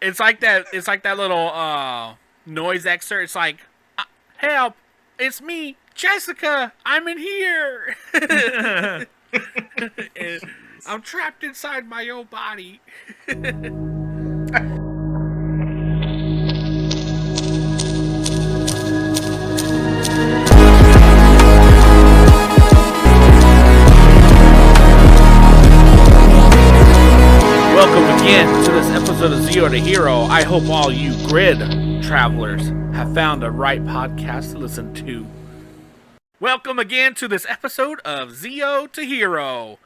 It's like that. It's like that little noise excerpt. It's like, help! It's me, Jessica. I'm in here. I'm trapped inside my own body. Welcome again to this episode of Zero to Hero. I hope all you grid travelers have found the right podcast to listen to. Welcome again to this episode of Zero to Hero,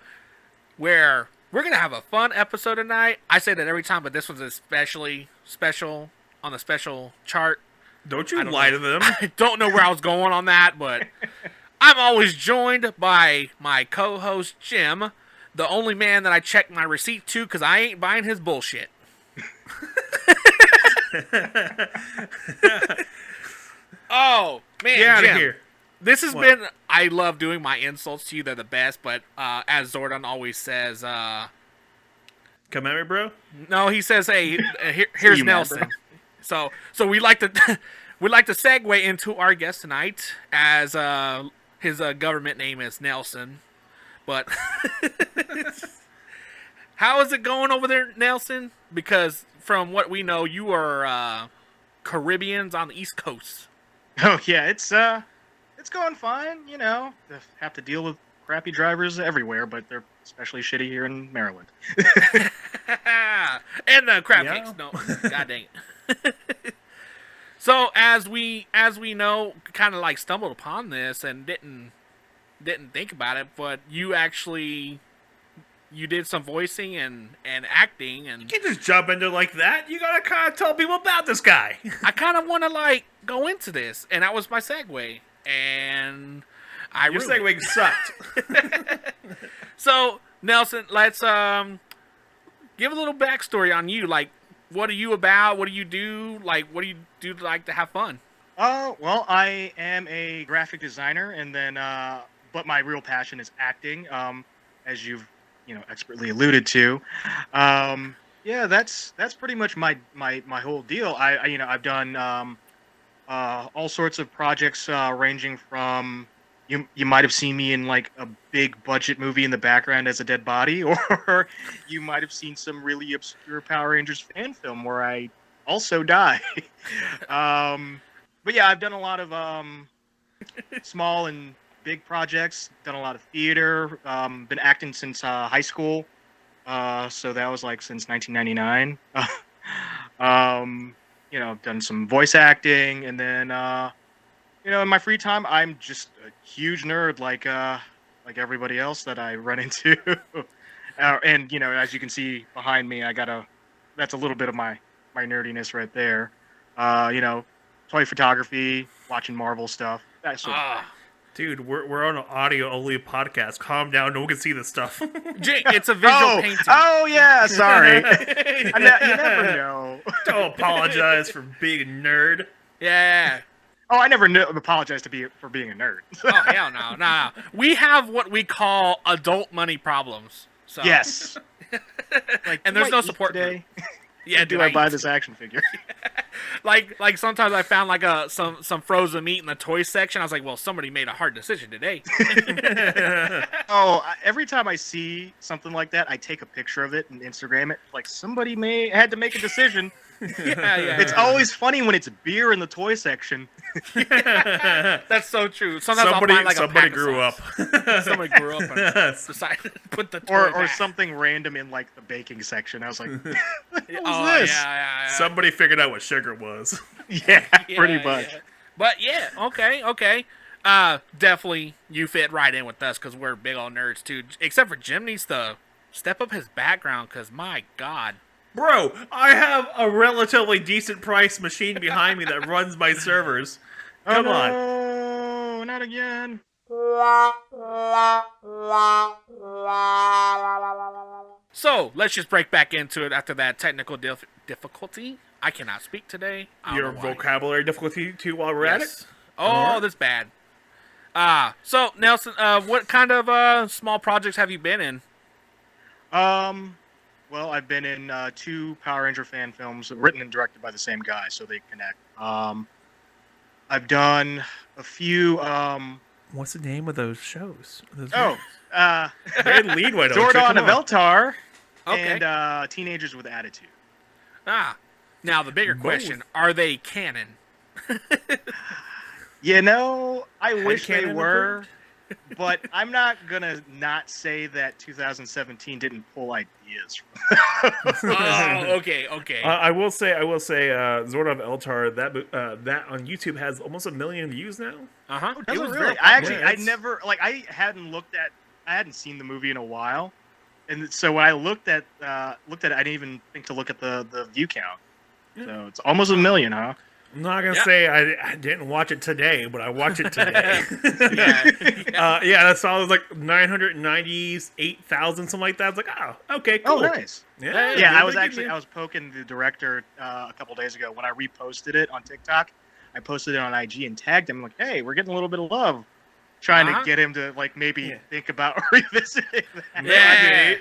where we're going to have a fun episode tonight. I say that every time, but this one's especially special on the special chart. Don't you lie to them. I don't know where I was going on that, but I'm always joined by my co-host, Jim, the only man that I check my receipt to because I ain't buying his bullshit. Oh, man, Get out Jim, of here. this has been... I love doing my insults to you. They're the best, but as Zordon always says... Come at me, bro. No, he says, hey, here's Nelson. So we like to segue into our guest tonight, as his government name is Nelson. But how is it going over there, Nelson? Because from what we know, you are Caribbeans on the East Coast. Oh yeah, it's going fine. You know, they have to deal with crappy drivers everywhere, but they're especially shitty here in Maryland. And the crap cakes. No, god dang it. So as we know, kind of like stumbled upon this and didn't think about it, but you did some voicing and acting, and You can't just jump into it like that. You gotta kind of tell people about this guy. I kind of want to go into this, and that was my segue, and Your segue sucked. So Nelson, let's give a little backstory on you. Like, what are you about? What do you do? Like, what do you do to have fun? Well, I am a graphic designer, and then but my real passion is acting. As you've expertly alluded to. Yeah, that's pretty much my whole deal. I've done all sorts of projects ranging from you might have seen me in like a big budget movie in the background as a dead body, or you might have seen some really obscure Power Rangers fan film where I also die. But yeah, I've done a lot of small and big projects, done a lot of theater, been acting since high school, so that was like since 1999. Done some voice acting, and then in my free time, I'm just a huge nerd, like everybody else that I run into. And as you can see behind me, that's a little bit of my nerdiness right there. Toy photography, watching Marvel stuff, that sort of thing. Dude, we're on an audio-only podcast. Calm down. No one can see this stuff. Jake, it's a visual painting. Oh, yeah, sorry. You never know. Don't apologize for being a nerd. Yeah. Oh, I never apologize for being a nerd. Oh, hell no. We have what we call adult money problems. So. Yes. And there's no support today. Yeah, do I buy this action figure? Like sometimes I found some frozen meat in the toy section. I was like, well, somebody made a hard decision today. Every time I see something like that, I take a picture of it and Instagram it. Like somebody had to make a decision. It's always funny when it's beer in the toy section. That's so true. Sometimes I'll find somebody grew up. Somebody grew up and decided to put the toy or back. Something random in like the baking section. I was like, what was this? Yeah. Somebody figured out what sugar was. Yeah, pretty much. Yeah. But yeah, okay. Definitely you fit right in with us because we're big old nerds too. Except for Jim needs to step up his background because my God. Bro, I have a relatively decent price machine behind me that runs my servers. Come on. Oh, not again. So, let's just break back into it after that technical difficulty. I cannot speak today. Your vocabulary difficulty too while we're at it? Oh, that's bad. So, Nelson, what kind of small projects have you been in? Well, I've been in 2 Power Ranger fan films, written and directed by the same guy, so they connect. I've done a few. What's the name of those shows? Oh, uh, Great lead, why don't you? Zordon Come of on. Eltar Okay. and Teenagers with Attitude. Now the bigger Both. question: are they canon? You know, I wish they Headcanon were, but I'm not gonna not say that 2017 didn't pull ideas. Oh, okay. I will say, Zordon of Eltar, that on YouTube has almost 1 million views now. Uh-huh. It was very really. popular. I never I hadn't seen the movie in a while, and so when I looked at it, I didn't even think to look at the view count. So it's almost 1 million, huh? I'm not gonna say I didn't watch it today, but I watched it today. I saw it was like 998,000, something like that. I was like, oh, okay, cool. Oh, nice. Yeah, Yeah, good. I was poking the director a couple days ago when I reposted it on TikTok. I posted it on IG and tagged him like, "Hey, we're getting a little bit of love," trying to get him to like maybe think about revisiting that.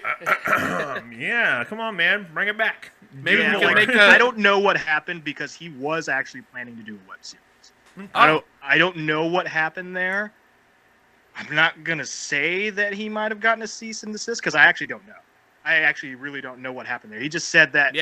Yeah. Come on, man, bring it back. Maybe we can make I don't know what happened because he was actually planning to do a web series. I don't know what happened there. I'm not gonna say that he might have gotten a cease and desist because I actually don't know. I actually really don't know what happened there. He just said that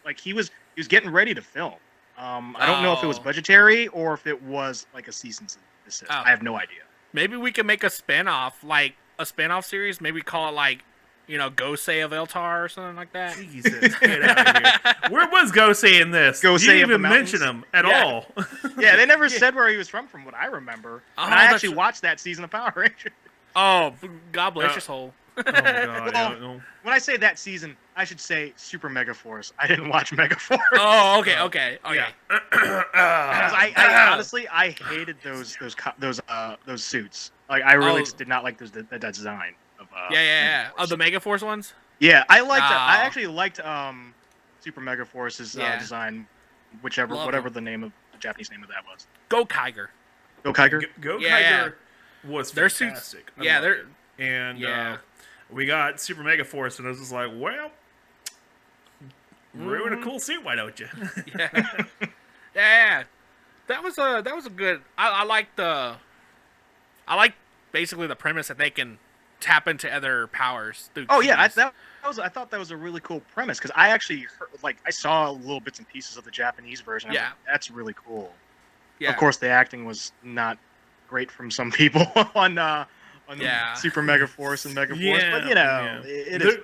like he was getting ready to film. I don't know if it was budgetary or if it was like a cease and desist. I have no idea. Maybe we can make a spin-off, like a spin-off series. Maybe call it like, Gosei of Eltar or something like that. Jesus, get out of here. Where was Gosei in this? Gosei you didn't of the even mention him at all. Yeah, they never said where he was from what I remember. And I actually watched that season of Power Rangers. Oh, God bless your soul. Oh my God, I don't know. When I say that season, I should say Super Mega Force. I didn't watch Mega Force. Oh, okay. Because I honestly I hated those suits. Like I really just did not like that design of Of the Mega Force ones. Yeah, I actually liked Super Mega Force's design, whatever the name of the Japanese name of that was. Go Kiger. Go Kiger. Go Kiger was their fantastic. suits. We got Super Mega Force, and I was just like, well, we're in a cool suit, why don't you? Yeah. That was a good. I like basically the premise that they can tap into other powers. Oh yeah, I thought that was a really cool premise because I actually heard, I saw little bits and pieces of the Japanese version. Yeah, that's really cool. Yeah. Of course, the acting was not great from some people on Super Mega Force and Mega Force, but it is.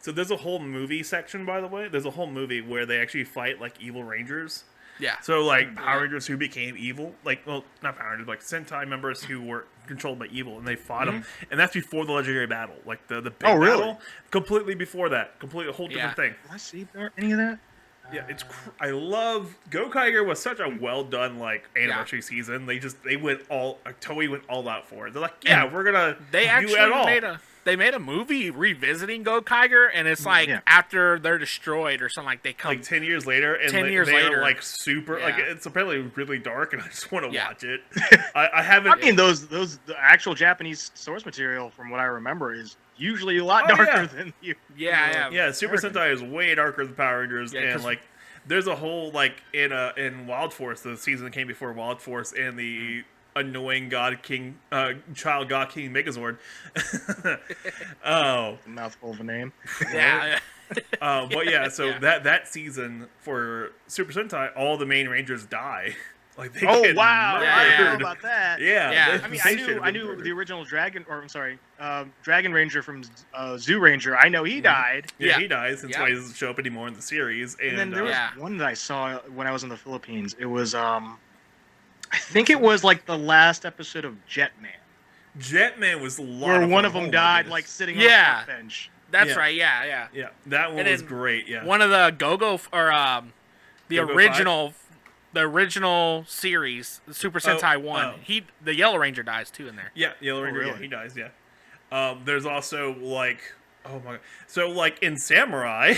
So there's a whole movie section, by the way. There's a whole movie where they actually fight like evil Rangers. Yeah. So Power Rangers who became evil, not Power Rangers, Sentai members who were controlled by evil, and they fought them, and that's before the legendary battle, the big battle. Completely before that, completely a whole different thing. Did I see any of that? Yeah, I love Go Kiger was such a well done anniversary season. Toei went all out for it. They're like, we're gonna do it all. They made a movie revisiting Go Kiger, and it's after they're destroyed or something, they come 10 years later, and 10 years later, super it's apparently really dark, and I just want to watch it. I haven't. I mean, the actual Japanese source material, from what I remember, is usually a lot darker than you. Yeah. Super Sentai is way darker than Power Rangers, and there's a whole in Wild Force, the season that came before Wild Force, and the annoying Child God King Megazord. Mouthful of a name. That season for Super Sentai, all the main Rangers die. I didn't know about that. Yeah. I mean, I knew the original Dragon Ranger from Zoo Ranger. I know he died. Yeah, he dies. That's why he doesn't show up anymore in the series. And then there was one that I saw when I was in the Philippines. It was I think it was the last episode of Jetman. Jetman was a lot where one of them died, sitting on a bench. That's right. Yeah. That one was great. Yeah. One of the Go-Go or the Go-Go original 5? The original series, the Super Sentai 1. The Yellow Ranger dies too in there. Yeah, Yellow Ranger. Yeah, he dies. Yeah. There's also oh my god. So in Samurai,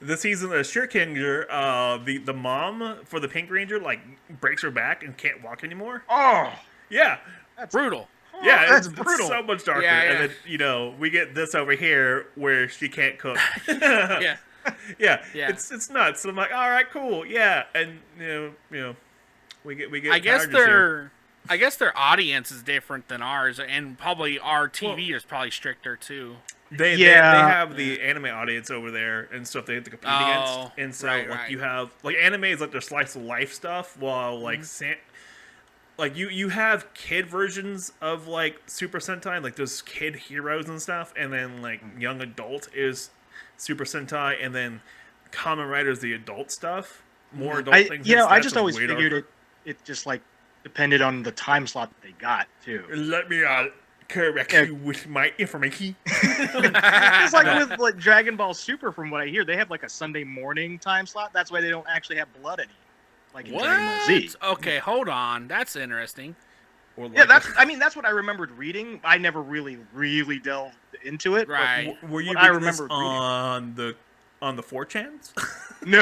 the season of Shurikinger, the mom for the Pink Ranger breaks her back and can't walk anymore. Oh, yeah, that's brutal. Yeah, that's it's brutal. so much darker. Yeah, yeah. And then, we get this over here where she can't cook. Yeah. Yeah. Yeah. It's nuts. So I'm like, all right, cool. Yeah. And, we get I guess Power Rangers here. their audience is different than ours, and probably our TV is probably stricter too. They have the anime audience over there and stuff they have to compete against. And so right. you have anime is like their slice of life stuff, while you have kid versions of Super Sentai, like those kid heroes and stuff, and then young adult is Super Sentai, and then Kamen Rider is the adult stuff. More adult things. I just always figured it just depended on the time slot that they got too. Let me correct you with my information. It's like with Dragon Ball Super, from what I hear, they have a Sunday morning time slot. That's why they don't actually have blood any. In Dragon Ball Z. Okay, hold on. That's interesting. That's what I remembered reading. I never really delved into it. Right. Were you reading this on the 4chans? No.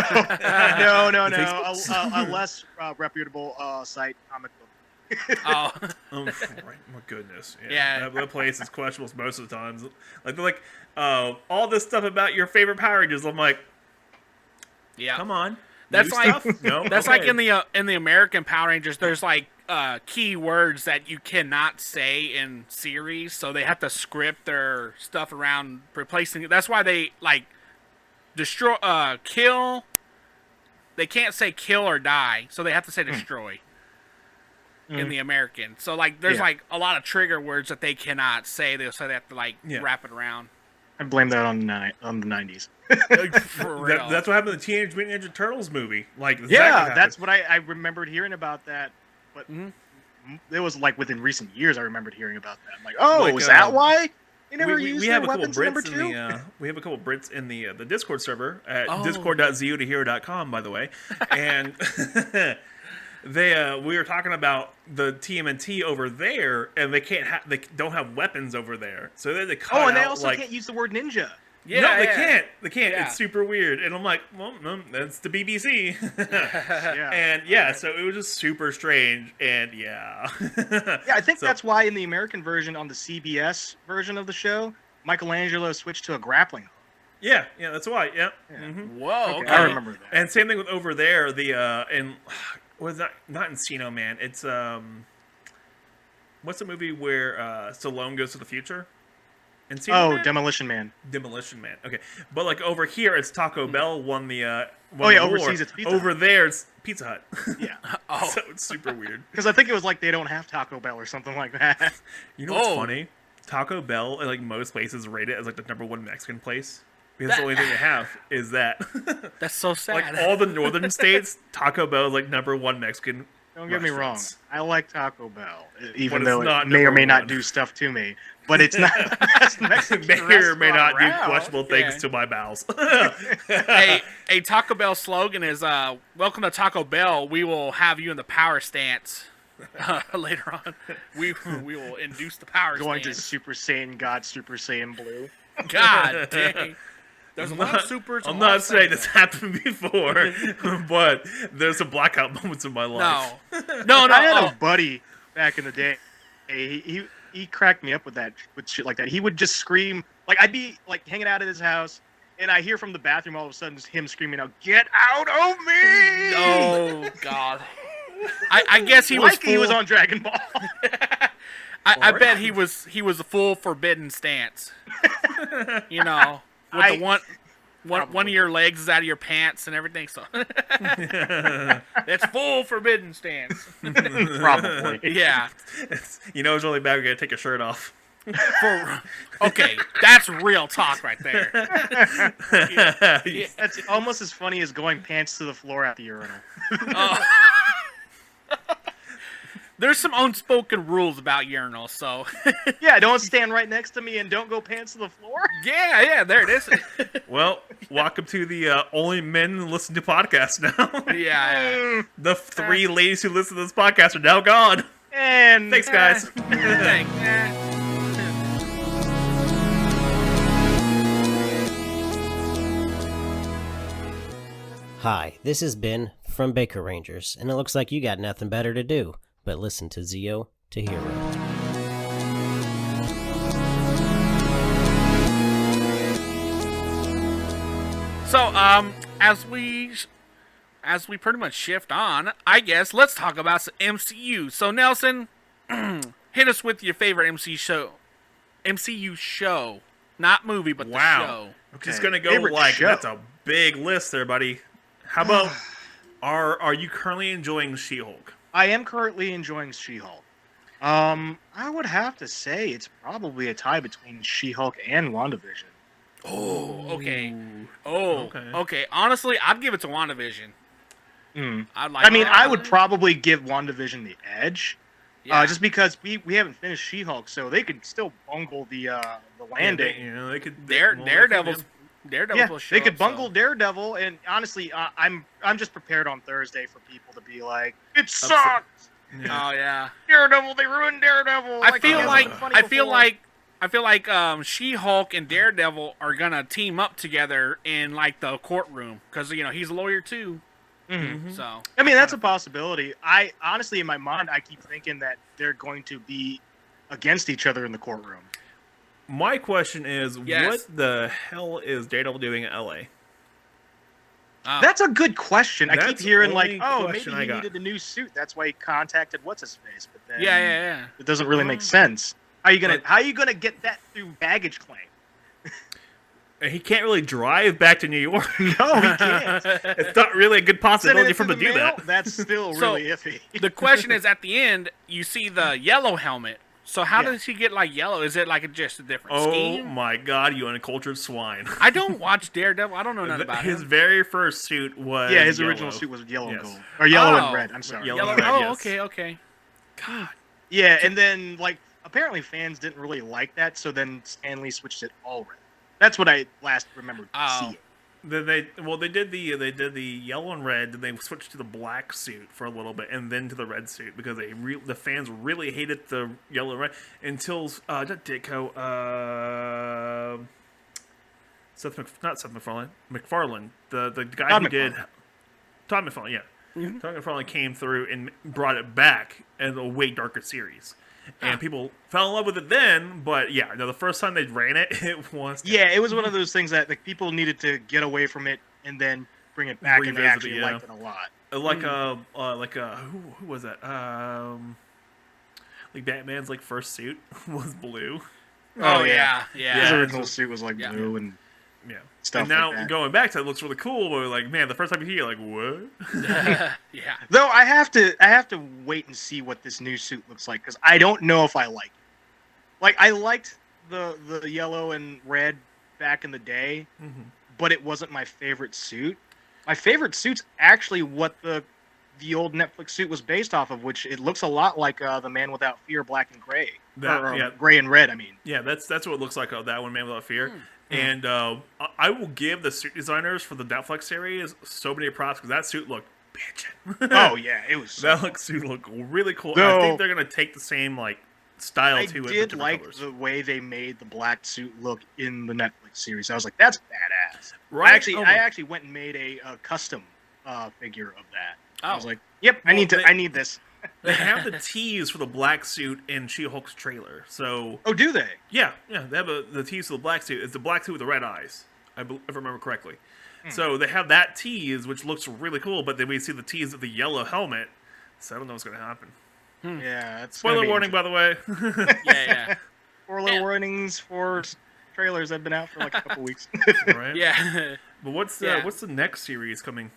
A less reputable site, comic book. Oh. My goodness. Yeah. That place is questionable most of the times. They're all this stuff about your favorite Power Rangers. I'm like, yeah, come on. That's That's like in the American Power Rangers. There's key words that you cannot say in series, so they have to script their stuff around replacing it. That's why they destroy, kill. They can't say kill or die, so they have to say destroy. In the American, so there's a lot of trigger words that they cannot say. So they have to wrap it around. I blame that on the 90s. For real. That's what happened in the Teenage Mutant Ninja Turtles movie. That's what I remembered hearing about that. But it was within recent years I remembered hearing about that. I'm like, is that why they never used their weapons in number 2? We have a couple Brits in the Discord server at discord.zeotohero.com, by the way, and. We were talking about the TMNT over there, and they don't have weapons over there, so they cut out. And they also can't use the word ninja. Yeah, no, they can't. They can't. Yeah. It's super weird, and I'm like, well, no, that's the BBC. So it was just super strange, and I think that's why in the American version, on the CBS version of the show, Michelangelo switched to a grappling hook. Yeah, that's why. Yeah. Mm-hmm. Whoa. Okay. I remember that. And same thing with over there. Was not Encino Man. It's what's the movie where Stallone goes to the future? Encino Man? Demolition Man. Demolition Man. Okay, but over here, it's Taco Bell won the. Overseas it's Pizza Hut. Over there, it's Pizza Hut. Yeah. So it's super weird. Because I think it was they don't have Taco Bell or something like that. You know what's funny? Taco Bell, most places rate it as the #1 Mexican place. Because the only thing they have is that. That's so sad. All the northern states, Taco Bell is #1 Mexican. Don't get me wrong. I like Taco Bell, even though it may or may not do stuff to me. But it's not the best Mexican may or may not around. do questionable things to my bowels. a Taco Bell slogan is "Welcome to Taco Bell. We will have you in the power stance." Later on, we will induce the power Going stance. to Super Saiyan God, Super Saiyan Blue. God dang. There's a lot of supers. I'm not saying this happened before, but there's some blackout moments in my life. No. I had a buddy back in the day. He cracked me up with shit like that. He would just scream. I'd be hanging out at his house, and I hear from the bathroom all of a sudden him screaming out, "Get out of me!" Oh God. I guess he was. He was on Dragon Ball. I bet he was a full forbidden stance. With the one of your legs is out of your pants and everything, so it's full forbidden stance. Probably. Yeah. It's really bad. We gotta take your shirt off. Okay, that's real talk right there. Yeah. That's almost as funny as going pants to the floor at the urinal. There's some unspoken rules about urinals, so... Yeah, don't stand right next to me and don't go pants to the floor. Yeah, there it is. Well, welcome to the only men listen to podcasts now. Yeah. The 3 ladies who listen to this podcast are now gone. And thanks, guys. Thanks. Hi, this is Ben from Baker Rangers, and it looks like you got nothing better to do but listen to Zeo to Hero. So, as we pretty much shift on, I guess let's talk about some MCU. So, Nelson, hit us with your favorite MCU show, not movie, but the show. Okay. Just gonna go that's a big list there, buddy. How about are you currently enjoying She-Hulk? I am currently enjoying She-Hulk. I would have to say it's probably a tie between She-Hulk and WandaVision. Oh, okay. Okay. Honestly, I'd give it to WandaVision. I would probably give WandaVision the edge, just because we haven't finished She-Hulk, so they could still bungle the landing. Yeah, they could. Daredevil. Yeah, they could bungle Daredevil, and honestly, I'm just prepared on Thursday for people to be like, it sucks. Yeah. Oh yeah, Daredevil, they ruined Daredevil. I feel like She-Hulk and Daredevil are gonna team up together in like the courtroom because he's a lawyer too. Mm-hmm. So I mean that's a possibility. I honestly, in my mind, I keep thinking that they're going to be against each other in the courtroom. My question is, what the hell is Daredevil doing in LA? That's a good question. I keep hearing maybe he needed a new suit. That's why he contacted what's-his-face. But then yeah. It doesn't really make sense. How you gonna get that through baggage claim? He can't really drive back to New York. No, he can't. It's not really a good possibility for him to do that. That's still really iffy. The question is, at the end, you see the yellow helmet. So how does he get yellow? Is it just a different scheme? Oh my God, you uncultured swine! I don't watch Daredevil. I don't know nothing about his him. very first suit was his yellow. original suit was yellow and gold, or yellow and red. I'm sorry, yellow and red. Yes. Okay. God. Yeah, and then apparently fans didn't really like that, so then Stan Lee switched it all red. That's what I last remembered seeing. Then they did the yellow and red, then they switched to the black suit for a little bit, and then to the red suit because the fans really hated the yellow and red until not Ditko, McFarlane, the guy Todd who McFarlane. did Todd McFarlane, yeah. Mm-hmm. Todd McFarlane came through and brought it back as a way darker series. And people fell in love with it then, but the first time they ran it, it was... Yeah, it was one of those things that people needed to get away from it and then bring it back, and they actually liked it a lot. Who was that? Batman's first suit was blue. Oh yeah. His original suit was blue and stuff. And now like that. going back to it looks really cool, but man, the first time you hear it, what? Yeah. Though I have to wait and see what this new suit looks like because I don't know if I like it. I liked the yellow and red back in the day, but it wasn't my favorite suit. My favorite suit's actually what the old Netflix suit was based off of, which it looks a lot like the Man Without Fear, black and gray. Gray and red, I mean. Yeah, that's what it looks like, that one, Man Without Fear. And I will give the suit designers for the Netflix series so many props because that suit looked bitchin'. Oh, yeah, it was suit looked really cool. I think they're going to take the same, style to it. I did like colors. the way they made the black suit look in the Netflix series. I was like, that's badass. Right? I actually went and made a custom figure of that. Oh. I was like, yep, I need this. They have the tease for the black suit in She-Hulk's trailer. So, do they? Yeah. They have the tease for the black suit. It's the black suit with the red eyes, if I remember correctly. So they have that tease, which looks really cool. But then we see the tease of the yellow helmet. So I don't know what's going to happen. Yeah. That's Spoiler warning, by the way. Yeah. Spoiler warnings for trailers that have been out for a couple weeks. Right? Yeah. But what's the next series coming?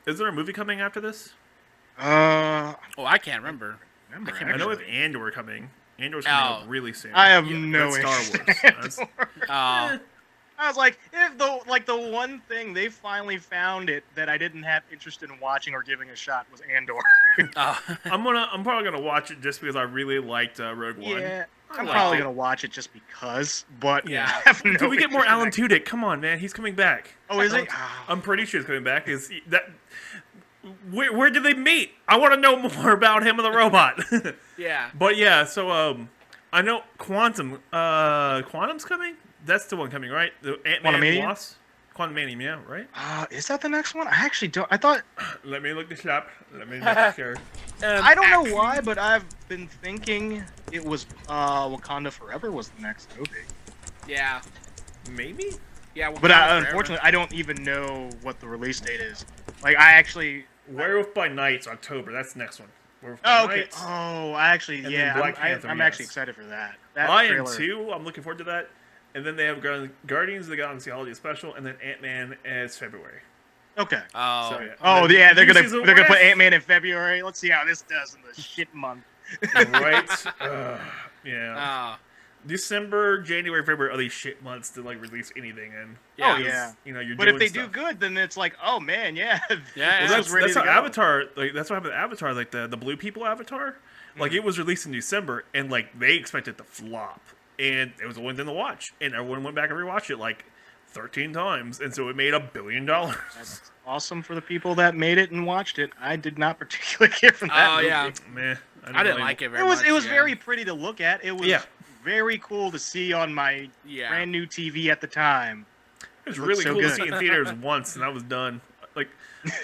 Is there a movie coming after this? I can't remember. I know we have Andor coming. Andor's coming out really soon. I have no Star interest. Wars. I was like, if the one thing they finally found it that I didn't have interest in watching or giving a shot was Andor. I'm probably gonna watch it just because I really liked Rogue One. Yeah, I'm probably gonna watch it just because. But yeah, I have no can we get more Alan Tudyk? Come on, man, he's coming back. Oh, is he? I'm pretty sure he's coming back. Is that? Where did they meet? I want to know more about him and the robot. Yeah. But yeah, so I know Quantum. Quantum's coming. That's the one coming, right? The Ant-Man Wasp. Quantumanium, yeah, right? Is that the next one? I actually don't. I thought. Let me look this up. Let me make sure. I don't know why, but I've been thinking it was Wakanda Forever was the next movie. Yeah. Maybe. Yeah, but unfortunately, I don't even know what the release date is. Like, I actually... Werewolf by Night's October. That's the next one. Werewolf by okay. Night. Oh, I actually, And yeah, then Black Panther, I'm actually excited for that. I am too. I'm looking forward to that. And then they have Guardians of the Galaxy Holiday Special, and then Ant-Man as February. Okay. Oh. So, yeah. Oh, yeah, they're gonna West. put Ant-Man in February. Let's see how this does in the shit month. Right? Yeah. Oh. December, January, February are these shit months to like release anything in. Yeah. Oh yeah. You know, you're But doing if they stuff. do good, then it's like, oh man, yeah. Yeah, Well, ready that's to how go. Avatar. Like that's what happened to Avatar. Like the Blue People Avatar. Like it was released in December, and like they expected to flop, and it was the one thing to watch, and everyone went back and rewatched it like 13 times, and so it made $1 billion. That's awesome for the people that made it and watched it. I did not particularly care for that movie. yeah. Meh. I didn't like it very It much. was yeah. very pretty to look at. It was very cool to see on my brand new TV at the time. It was Looked really so cool good. to see in theaters once, and I was done. Like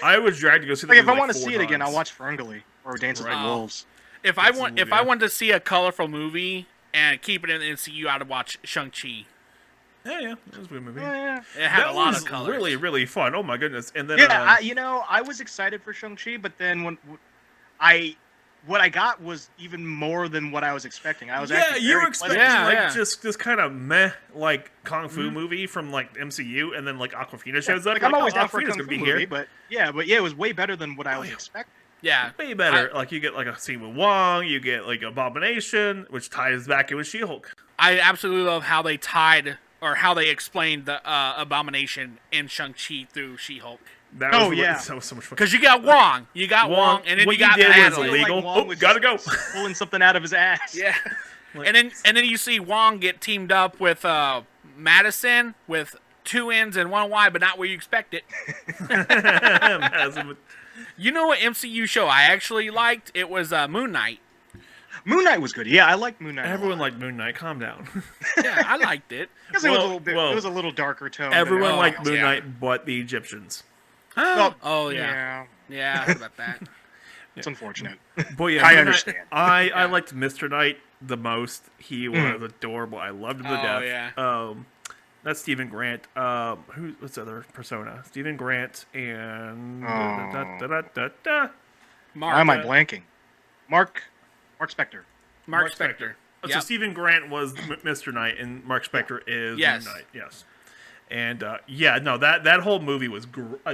I was dragged to go see the Like if movie I want to 4 see it again, times. I'll watch Ferngully or Dance with the Right. Wolves. If I want to see a colorful movie and keep it in the MCU, I'd watch Shang-Chi. Yeah, that was a good movie. Yeah. It had That a lot was of colors. really, really fun. Oh my goodness! And then I was excited for Shang-Chi, but then what I got was even more than what I was expecting. I was actually you were very expecting pleasant. like just this kind of meh like kung fu movie from like MCU, and then like Aquafina shows up. Like, I'm always down for a Aquafina's kung gonna fu be movie, here. but it was way better than what I was expecting. Yeah. Way better. Like you get like a scene with Wong, you get like Abomination, which ties back in with She-Hulk. I absolutely love how they explained the Abomination in Shang-Chi through She-Hulk. That was so much fun. Because you got Wong, and then what you got did was Natalie. illegal. Like Wong was Gotta go. Pulling something out of his ass. Yeah. Like- and then you see Wong get teamed up with Madison with 2 N's and 1 Y, but not where you expect it. You know what MCU show I actually liked? It was Moon Knight. Moon Knight was good. Yeah, I liked Moon Knight. Everyone liked Moon Knight. Calm down. Yeah, I liked it. Because it was a little bit. It was a little darker tone. than Everyone everything liked else. Moon yeah. Knight, but the Egyptians. Oh yeah, I heard about that. It's unfortunate. But yeah, I Moon Knight- understand. I liked Mr. Knight the most. He was adorable. I loved him to Oh, death. yeah. That's Stephen Grant. What's the other persona? Stephen Grant and Why Mark, am I blanking? Mark Spector. Mark Spector. So Yep. Stephen Grant was Mr. Knight, and Mark Spector is Yes. Moon Knight. Yes. And that whole movie was but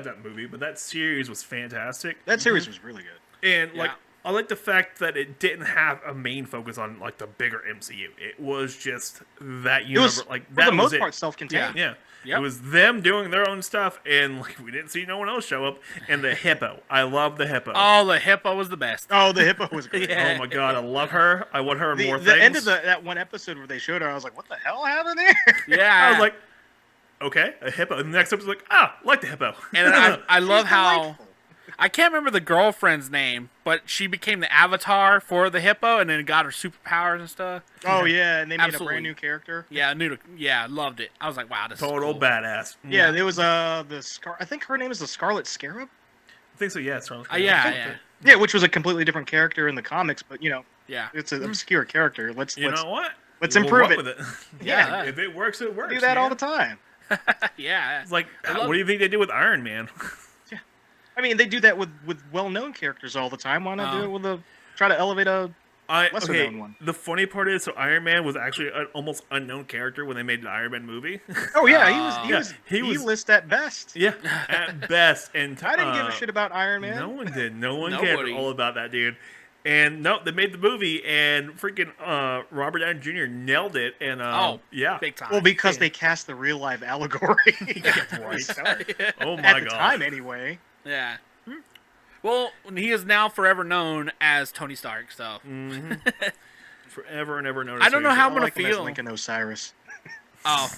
that series was fantastic. That series was really good. And like Yeah. I like the fact that it didn't have a main focus on like the bigger MCU. It was just that It universe. was Like for that the was most it. part self-contained. Yeah. Yep. It was them doing their own stuff, and like we didn't see no one else show up. And the hippo, I love the hippo. Oh, the hippo was the best. Oh, the hippo was great. Yeah. Oh my god, I love her. I want her in more The things. end of that one episode where they showed her, I was like, "What the hell happened there?" Yeah, I was like, okay, a hippo. And the next episode's like, like the hippo. and I love She's how delightful. I can't remember the girlfriend's name, but she became the avatar for the hippo, and then got her superpowers and stuff. Oh yeah, and they made Absolutely. a brand new character. Yeah, loved it. I was like, wow, this Total is cool. badass. Yeah, there was I think her name is the Scarlet Scarab. I think so. Yeah, it's Yeah. Yeah, which was a completely different character in the comics, but Yeah. it's an obscure character. Let's You know what? let's We'll improve run it. with it. Yeah. If it works, it works. do that all man. the time. Yeah. It's like, I love what do you think they did with Iron Man? I mean, they do that with well-known characters all the time. Why not do it with try to elevate a lesser known one? The funny part is, so Iron Man was actually an almost unknown character when they made the Iron Man movie. Oh yeah, he was list at best. Yeah, at best. And I didn't give a shit about Iron Man. No one did. No one Nobody. cared all about that dude. And no, they made the movie, and freaking Robert Downey Jr. nailed it. And yeah, Big time. Well, because they cast the real life allegory. right. Oh my At the god. time, anyway. Yeah. Well, he is now forever known as Tony Stark, so. Forever and ever known. I don't know how I'm I gonna like him as feel. Lincoln Osiris. Oh.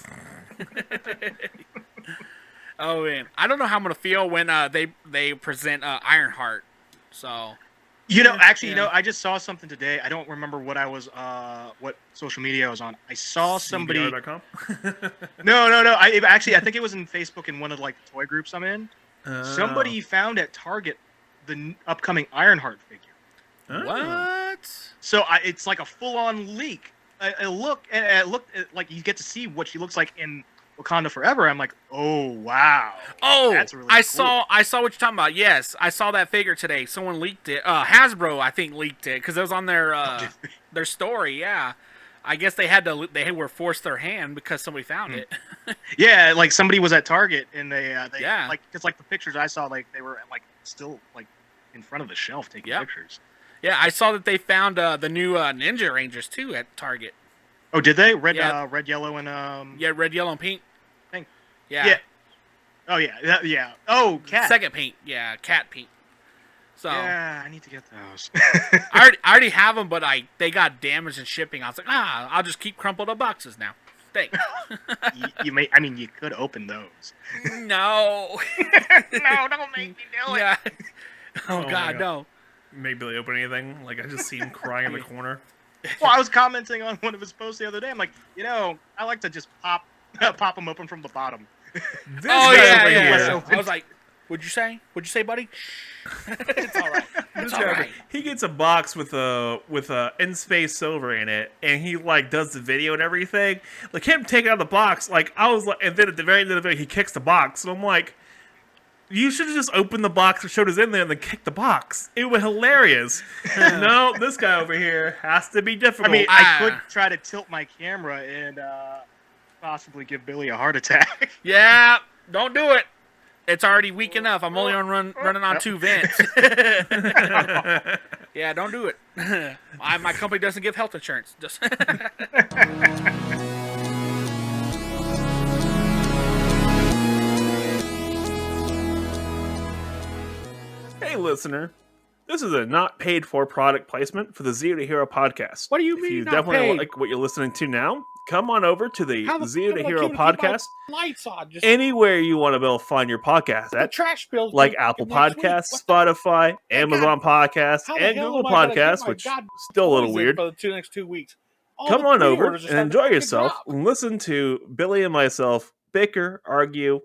Oh man, I don't know how I'm gonna feel when they present Ironheart. So. I just saw something today. I don't remember what I was, what social media I was on. I saw somebody. CBR.com? No. I think it was in Facebook in one of like the toy groups I'm in. Somebody found at Target the upcoming Ironheart figure. Oh. What? So it's like a full-on leak. It looked like you get to see what she looks like in Wakanda Forever. I'm like, oh wow. Oh, that's really I cool. saw what you're talking about. Yes, I saw that figure today. Someone leaked it. Hasbro, I think, leaked it because it was on their story. Yeah, I guess they were forced their hand because somebody found it. Yeah, like somebody was at Target and they Yeah. like because like the pictures I saw, like they were like still like in front of the shelf taking pictures. Yeah, I saw that they found the new Ninja Rangers too at Target. Oh, did they? Red, Yeah. red, yellow, and Yeah, red, yellow, and pink. Pink. Yeah. Yeah. Oh yeah, yeah. Oh, cat. Second pink. Yeah, cat pink. So Yeah, I need to get those. I already have them, but they got damaged in shipping. I was like, I'll just keep crumpled up boxes now. Thanks. you may. I mean, you could open those. No. No, don't make me do it. Yeah. Oh, my God, no. Make Billy open anything. Like, I just see him crying in the corner. Well, I was commenting on one of his posts the other day. I'm like, I like to just pop them open from the bottom. This Oh, guy yeah, over yeah. here, I was like, what'd you say? What'd you say, buddy? It's all right. this It's guy all over- right. he gets a box with a in-space silver in it, and he like does the video and everything. Like him taking out the box, like I was like, and then at the very end of the video, he kicks the box, and I'm like, you should have just opened the box and showed us in there and then kicked the box. It was hilarious. No, this guy over here has to be difficult. I mean, I could try to tilt my camera and possibly give Billy a heart attack. Yeah, don't do it. It's already weak enough. I'm only running on 2 vents. Yeah, don't do it. My company doesn't give health insurance. Just hey, listener, this is a not paid for product placement for the Zero to Hero podcast. What do you If mean you not definitely paid? like what you're listening to now, come on over to the How the Zero fuck to am I Hero keeping my podcast. lights on. Just Anywhere you want to be able to find your podcast the at, trash bills. like due Apple next week. Podcasts, What Spotify, Amazon Podcasts, How the and hell Google am I gonna keep Podcasts, my which god still a little toys in weird. for the next 2 weeks? All Come the on over pre-orders are and starting to enjoy fucking yourself drop. and listen to Billy and myself bicker, argue,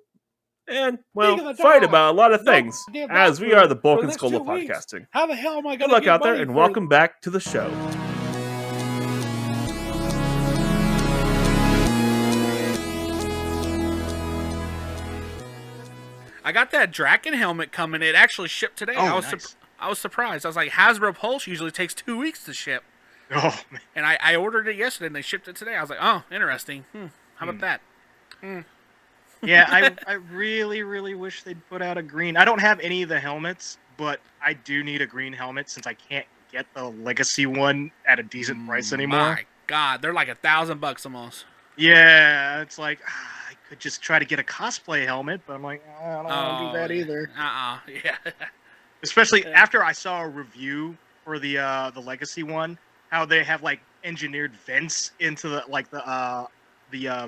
and, Speaking well, of the fight dog, about a lot of no things, goddamn as dog we for- are the for bulk the and next skull 2 of weeks. podcasting. How the hell am I Good going to luck get out there, money and for- welcome back to the show. I got that Draken helmet coming. It actually shipped today. Oh, I was nice. I was surprised. I was like, Hasbro Pulse usually takes 2 weeks to ship, Oh, man. and I ordered it yesterday and they shipped it today. I was like, oh, interesting. How about that? Yeah, I really, really wish they'd put out a green. I don't have any of the helmets, but I do need a green helmet since I can't get the legacy one at a decent price anymore. My God, they're like $1,000 almost. Yeah, it's like I could just try to get a cosplay helmet, but I'm like, I don't want to do that either. Yeah. Especially after I saw a review for the legacy one, how they have like engineered vents into the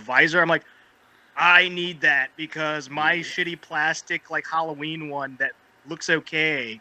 visor. I'm like, I need that because my shitty plastic like Halloween one that looks okay,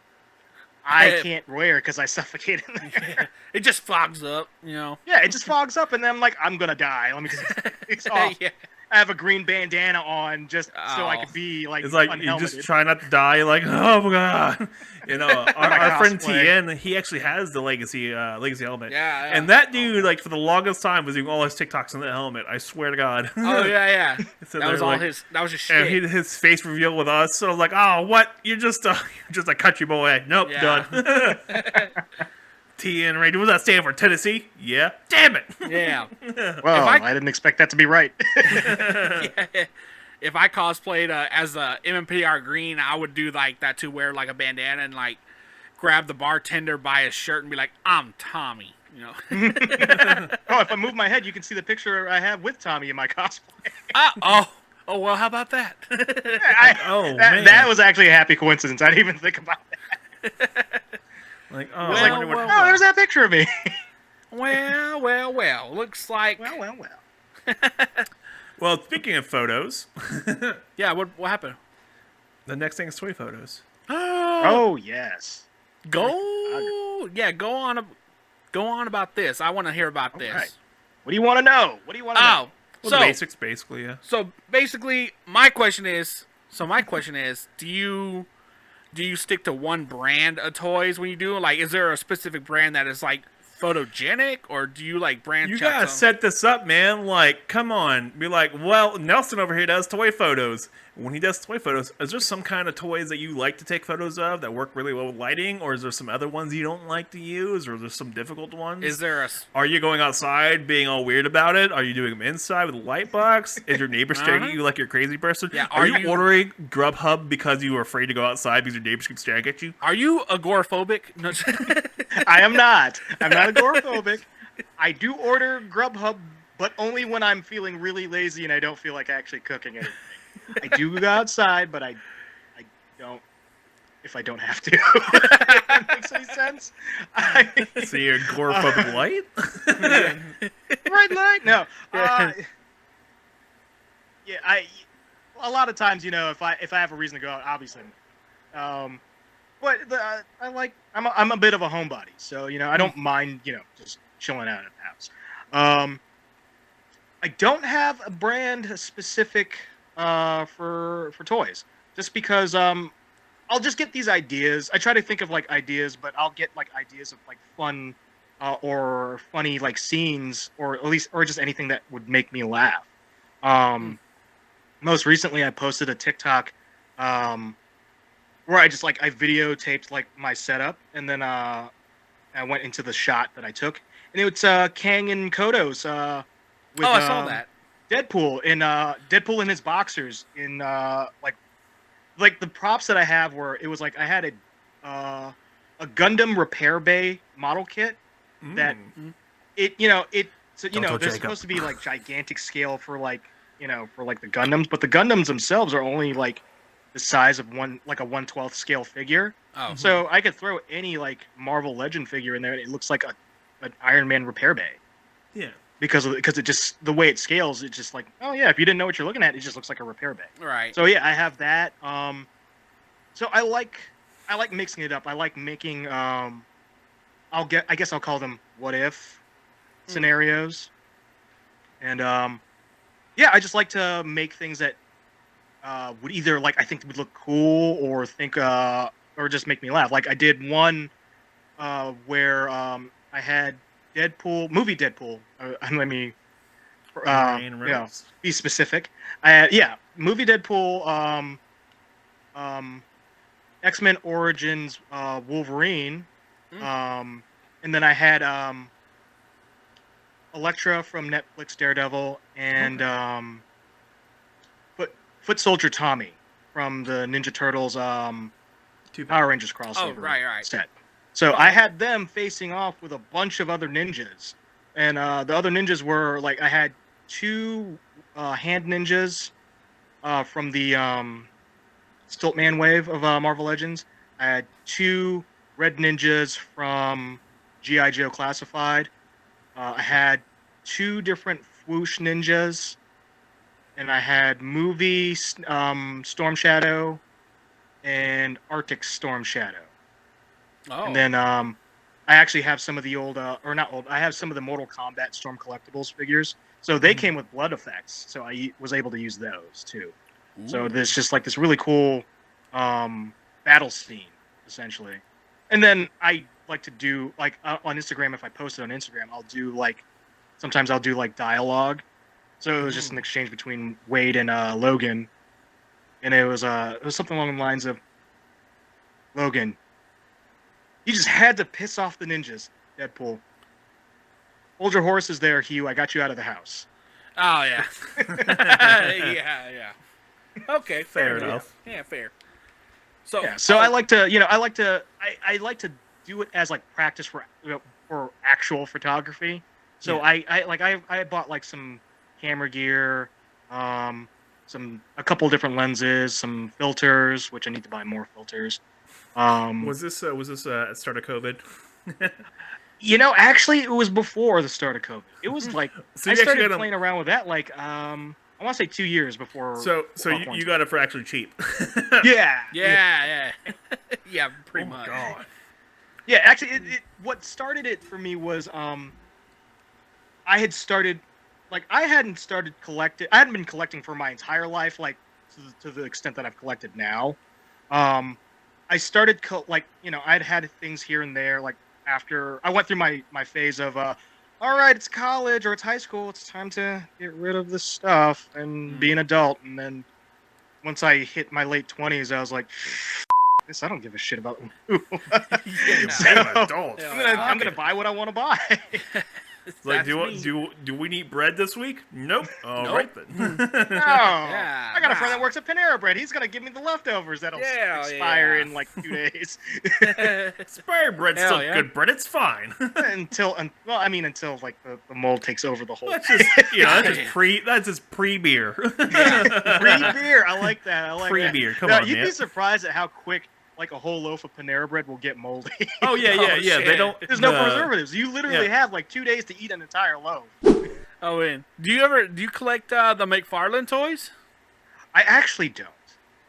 I can't wear because I suffocate in there. It just fogs up, you know. Yeah, it just fogs up, and then I'm like, I'm gonna die. Let me just take this off. Yeah. I have a green bandana on just so I could be like It's like you unhelmeted. just try not to die. You're like, oh my god, you know. Our friend cosplay. Tien, he actually has the legacy helmet. Yeah. And that dude, like for the longest time, was doing all his TikToks in the helmet. I swear to God. Oh yeah. So That was they're all like- his. That was his And shit. his face reveal with us. So I was like, oh, what? You're just a country boy. Nope, Yeah. done. Tien Ranger. What does that stand for? Tennessee? Yeah. Damn it. Yeah. Well, If I didn't expect that to be right. If I cosplayed as a MMPR Green, I would do like that too, wear like a bandana and like grab the bartender by his shirt and be like, "I'm Tommy," you know. Oh, if I move my head, you can see the picture I have with Tommy in my cosplay. Oh well, how about that? That was actually a happy coincidence. I didn't even think about that. Like, oh, Well, I wonder what. Oh, there's that picture of me. Well. Looks like. well. Well, speaking of photos, Yeah. What happened? the next thing is toy photos. Oh, yes. Go. Yeah. Go on about this. I want to hear about this. right. What do you want to know? What do you want to know? Oh. Well, So the basics, basically, yeah. So basically, my question is, do you stick to one brand of toys when you do? Like, is there a specific brand that is like photogenic, or do you like branch? You out gotta some- set this up, man. Like, come on. Be like, well, Nelson over here does toy photos. When he does toy photos, is there some kind of toys that you like to take photos of that work really well with lighting, or is there some other ones you don't like to use, or is there some difficult ones? Is there Are you going outside being all weird about it? Are you doing them inside with a light box? Is your neighbor staring at you like you're a crazy person? Yeah, Are you ordering Grubhub because you were afraid to go outside because your neighbors keep staring at you? Are you agoraphobic? No. I am not. I'm not agoraphobic. I do order Grubhub, but only when I'm feeling really lazy and I don't feel like actually cooking anything. I do go outside, but I don't if I don't have to. If that makes any sense. So you're agoraphobic light? Red light? No. Yeah, a lot of times, if I have a reason to go out, obviously. But I'm a bit of a homebody, so I don't mind just chilling out at the house. I don't have a brand specific for toys, just because I'll just get these ideas. I try to think of ideas, but I'll get ideas of fun or funny scenes, or at least just anything that would make me laugh. Most recently, I posted a TikTok where I just I videotaped my setup, and then I went into the shot that I took, and it's Kang and Kodos with I saw that. Deadpool in his boxers in the props that I have were it was I had a Gundam repair bay model kit that they're supposed to be gigantic scale for for the Gundams, but the Gundams themselves are only the size of a 1/12 scale figure. Oh. So I could throw any Marvel Legend figure in there, and it looks like an Iron Man repair bay. Yeah. Because it just the way it scales, it's just oh yeah, if you didn't know what you're looking at, it just looks like a repair bay. Right. So yeah, I have that. So I like mixing it up. I like making I guess I'll call them what if scenarios. And yeah, I just like to make things that would either I think would look cool or or just make me laugh. I did one where I had movie Deadpool. Let me be specific. I had movie Deadpool, X-Men Origins Wolverine, and then I had Elektra from Netflix Daredevil, and Foot Soldier Tommy from the Ninja Turtles Power Rangers crossover set. So I had them facing off with a bunch of other ninjas, and the other ninjas were I had two hand ninjas from the Stiltman wave of Marvel Legends. I had two red ninjas from G.I. Joe Classified. I had two different Whoosh ninjas, and I had movie Storm Shadow and Arctic Storm Shadow. Oh. And then I actually have some of the old, or not old, I have some of the Mortal Kombat Storm Collectibles figures. So they came with blood effects, so I was able to use those too. Ooh. So there's just this really cool battle scene, essentially. And then I like to do, on Instagram, if I post it on Instagram, I'll do, sometimes I'll do, dialogue. So it was just an exchange between Wade and Logan. And it was something along the lines of, Logan, you just had to piss off the ninjas, Deadpool. Hold your horses there, Hugh. I got you out of the house. Oh, yeah. yeah. Okay, fair enough. Yeah, fair. So, I like to, I like to do it as practice for actual photography. So yeah. I bought some camera gear, a couple different lenses, some filters, which I need to buy more filters. Was this at the start of COVID? Actually, it was before the start of COVID. It was I started playing around with that I want to say 2 years before. So you got it for actually cheap. Yeah. Yeah, pretty much. God. Yeah, actually, what started it for me was I had started I hadn't started collecting. I hadn't been collecting for my entire life, to the extent that I've collected now. I started I'd had things here and there, after I went through my phase of all right, it's college or it's high school, it's time to get rid of this stuff and be an adult. And then once I hit my late 20s, I was like, this, I don't give a shit about You're an adult. I'm gonna buy what I want to buy. It's like, do we need bread this week? Nope. All right then. I got a friend that works at Panera Bread. He's gonna give me the leftovers that'll expire in like 2 days. Expired bread's still good bread. It's fine. until like the mold takes over the whole. That's just pre-beer. Pre-beer. I like that. Pre-beer. Come on, you'd be surprised at how quick like a whole loaf of Panera Bread will get moldy. Oh yeah. They don't. There's no preservatives. You literally have like 2 days to eat an entire loaf. Oh, and do you collect the McFarlane toys? I actually don't.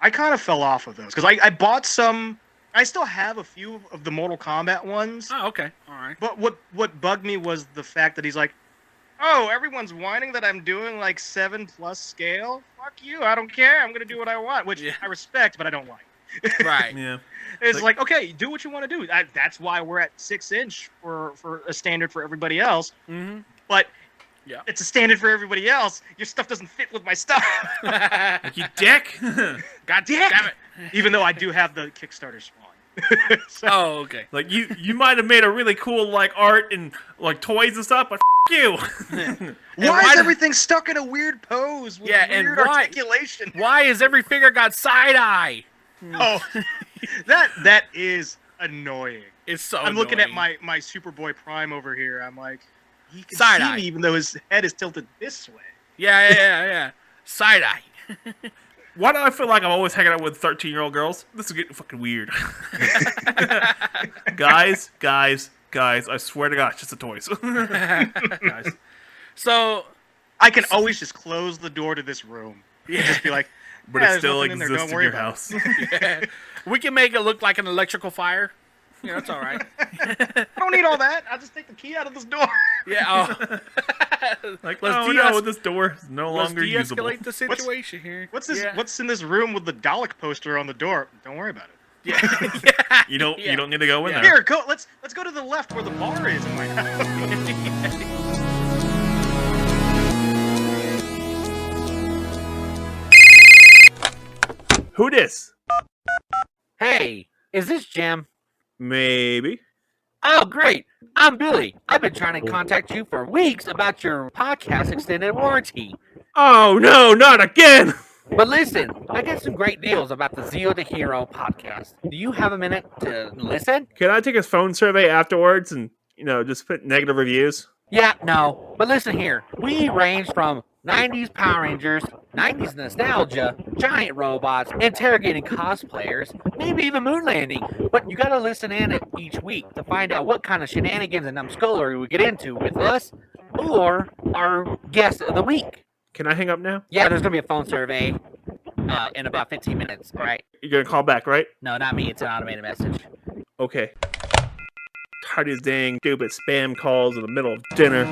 I kind of fell off of those because I bought some. I still have a few of the Mortal Kombat ones. Oh, okay, all right. But what bugged me was the fact that he's like, oh, everyone's whining that I'm doing like 7+ scale. Fuck you! I don't care. I'm gonna do what I want, which I respect, but I don't like. Right. Yeah. It's like, okay, do what you want to do. That's why we're at 6-inch for a standard for everybody else. Mm-hmm. But it's a standard for everybody else. Your stuff doesn't fit with my stuff. Like, you dick. God damn it. Even though I do have the Kickstarter spawn. Oh, okay. Like you might have made a really cool like art and like toys and stuff, but you. Why is everything stuck in a weird pose with weird articulation? Why is every figure got side eye? Oh, that is annoying. It's so. I'm looking at my Superboy Prime over here. I'm like, he can see me even though his head is tilted this way. Yeah. Side eye. Why do I feel like I'm always hanging out with 13-year-old girls? This is getting fucking weird. Guys, I swear to God, it's just the toys. Guys. So I can always just close the door to this room. And just be like. But it still exists in your house. Yeah. We can make it look like an electrical fire. Yeah, that's all right. I don't need all that. I'll just take the key out of this door. Yeah. Like, this door is no longer usable. Let's de-escalate the situation here. What's this? Yeah. What's in this room with the Dalek poster on the door? Don't worry about it. Yeah. You don't need to go in there. Here, go. Let's go to the left where the bar is in my house. Who dis? Hey, is this Jim? Maybe. Oh, great. I'm Billy. I've been trying to contact you for weeks about your podcast extended warranty. Oh, no, not again. But listen, I got some great deals about the Zeo to Hero podcast. Do you have a minute to listen? Can I take a phone survey afterwards and, just put negative reviews? Yeah, no. But listen here. We range from 90s Power Rangers, 90s nostalgia, giant robots, interrogating cosplayers, maybe even moon landing. But you gotta listen in each week to find out what kind of shenanigans and numbskullery we get into with us or our guest of the week. Can I hang up now? Yeah, there's gonna be a phone survey in about 15 minutes, all right? You're gonna call back, right? No, not me. It's an automated message. Okay. Tired of these dang stupid spam calls in the middle of dinner.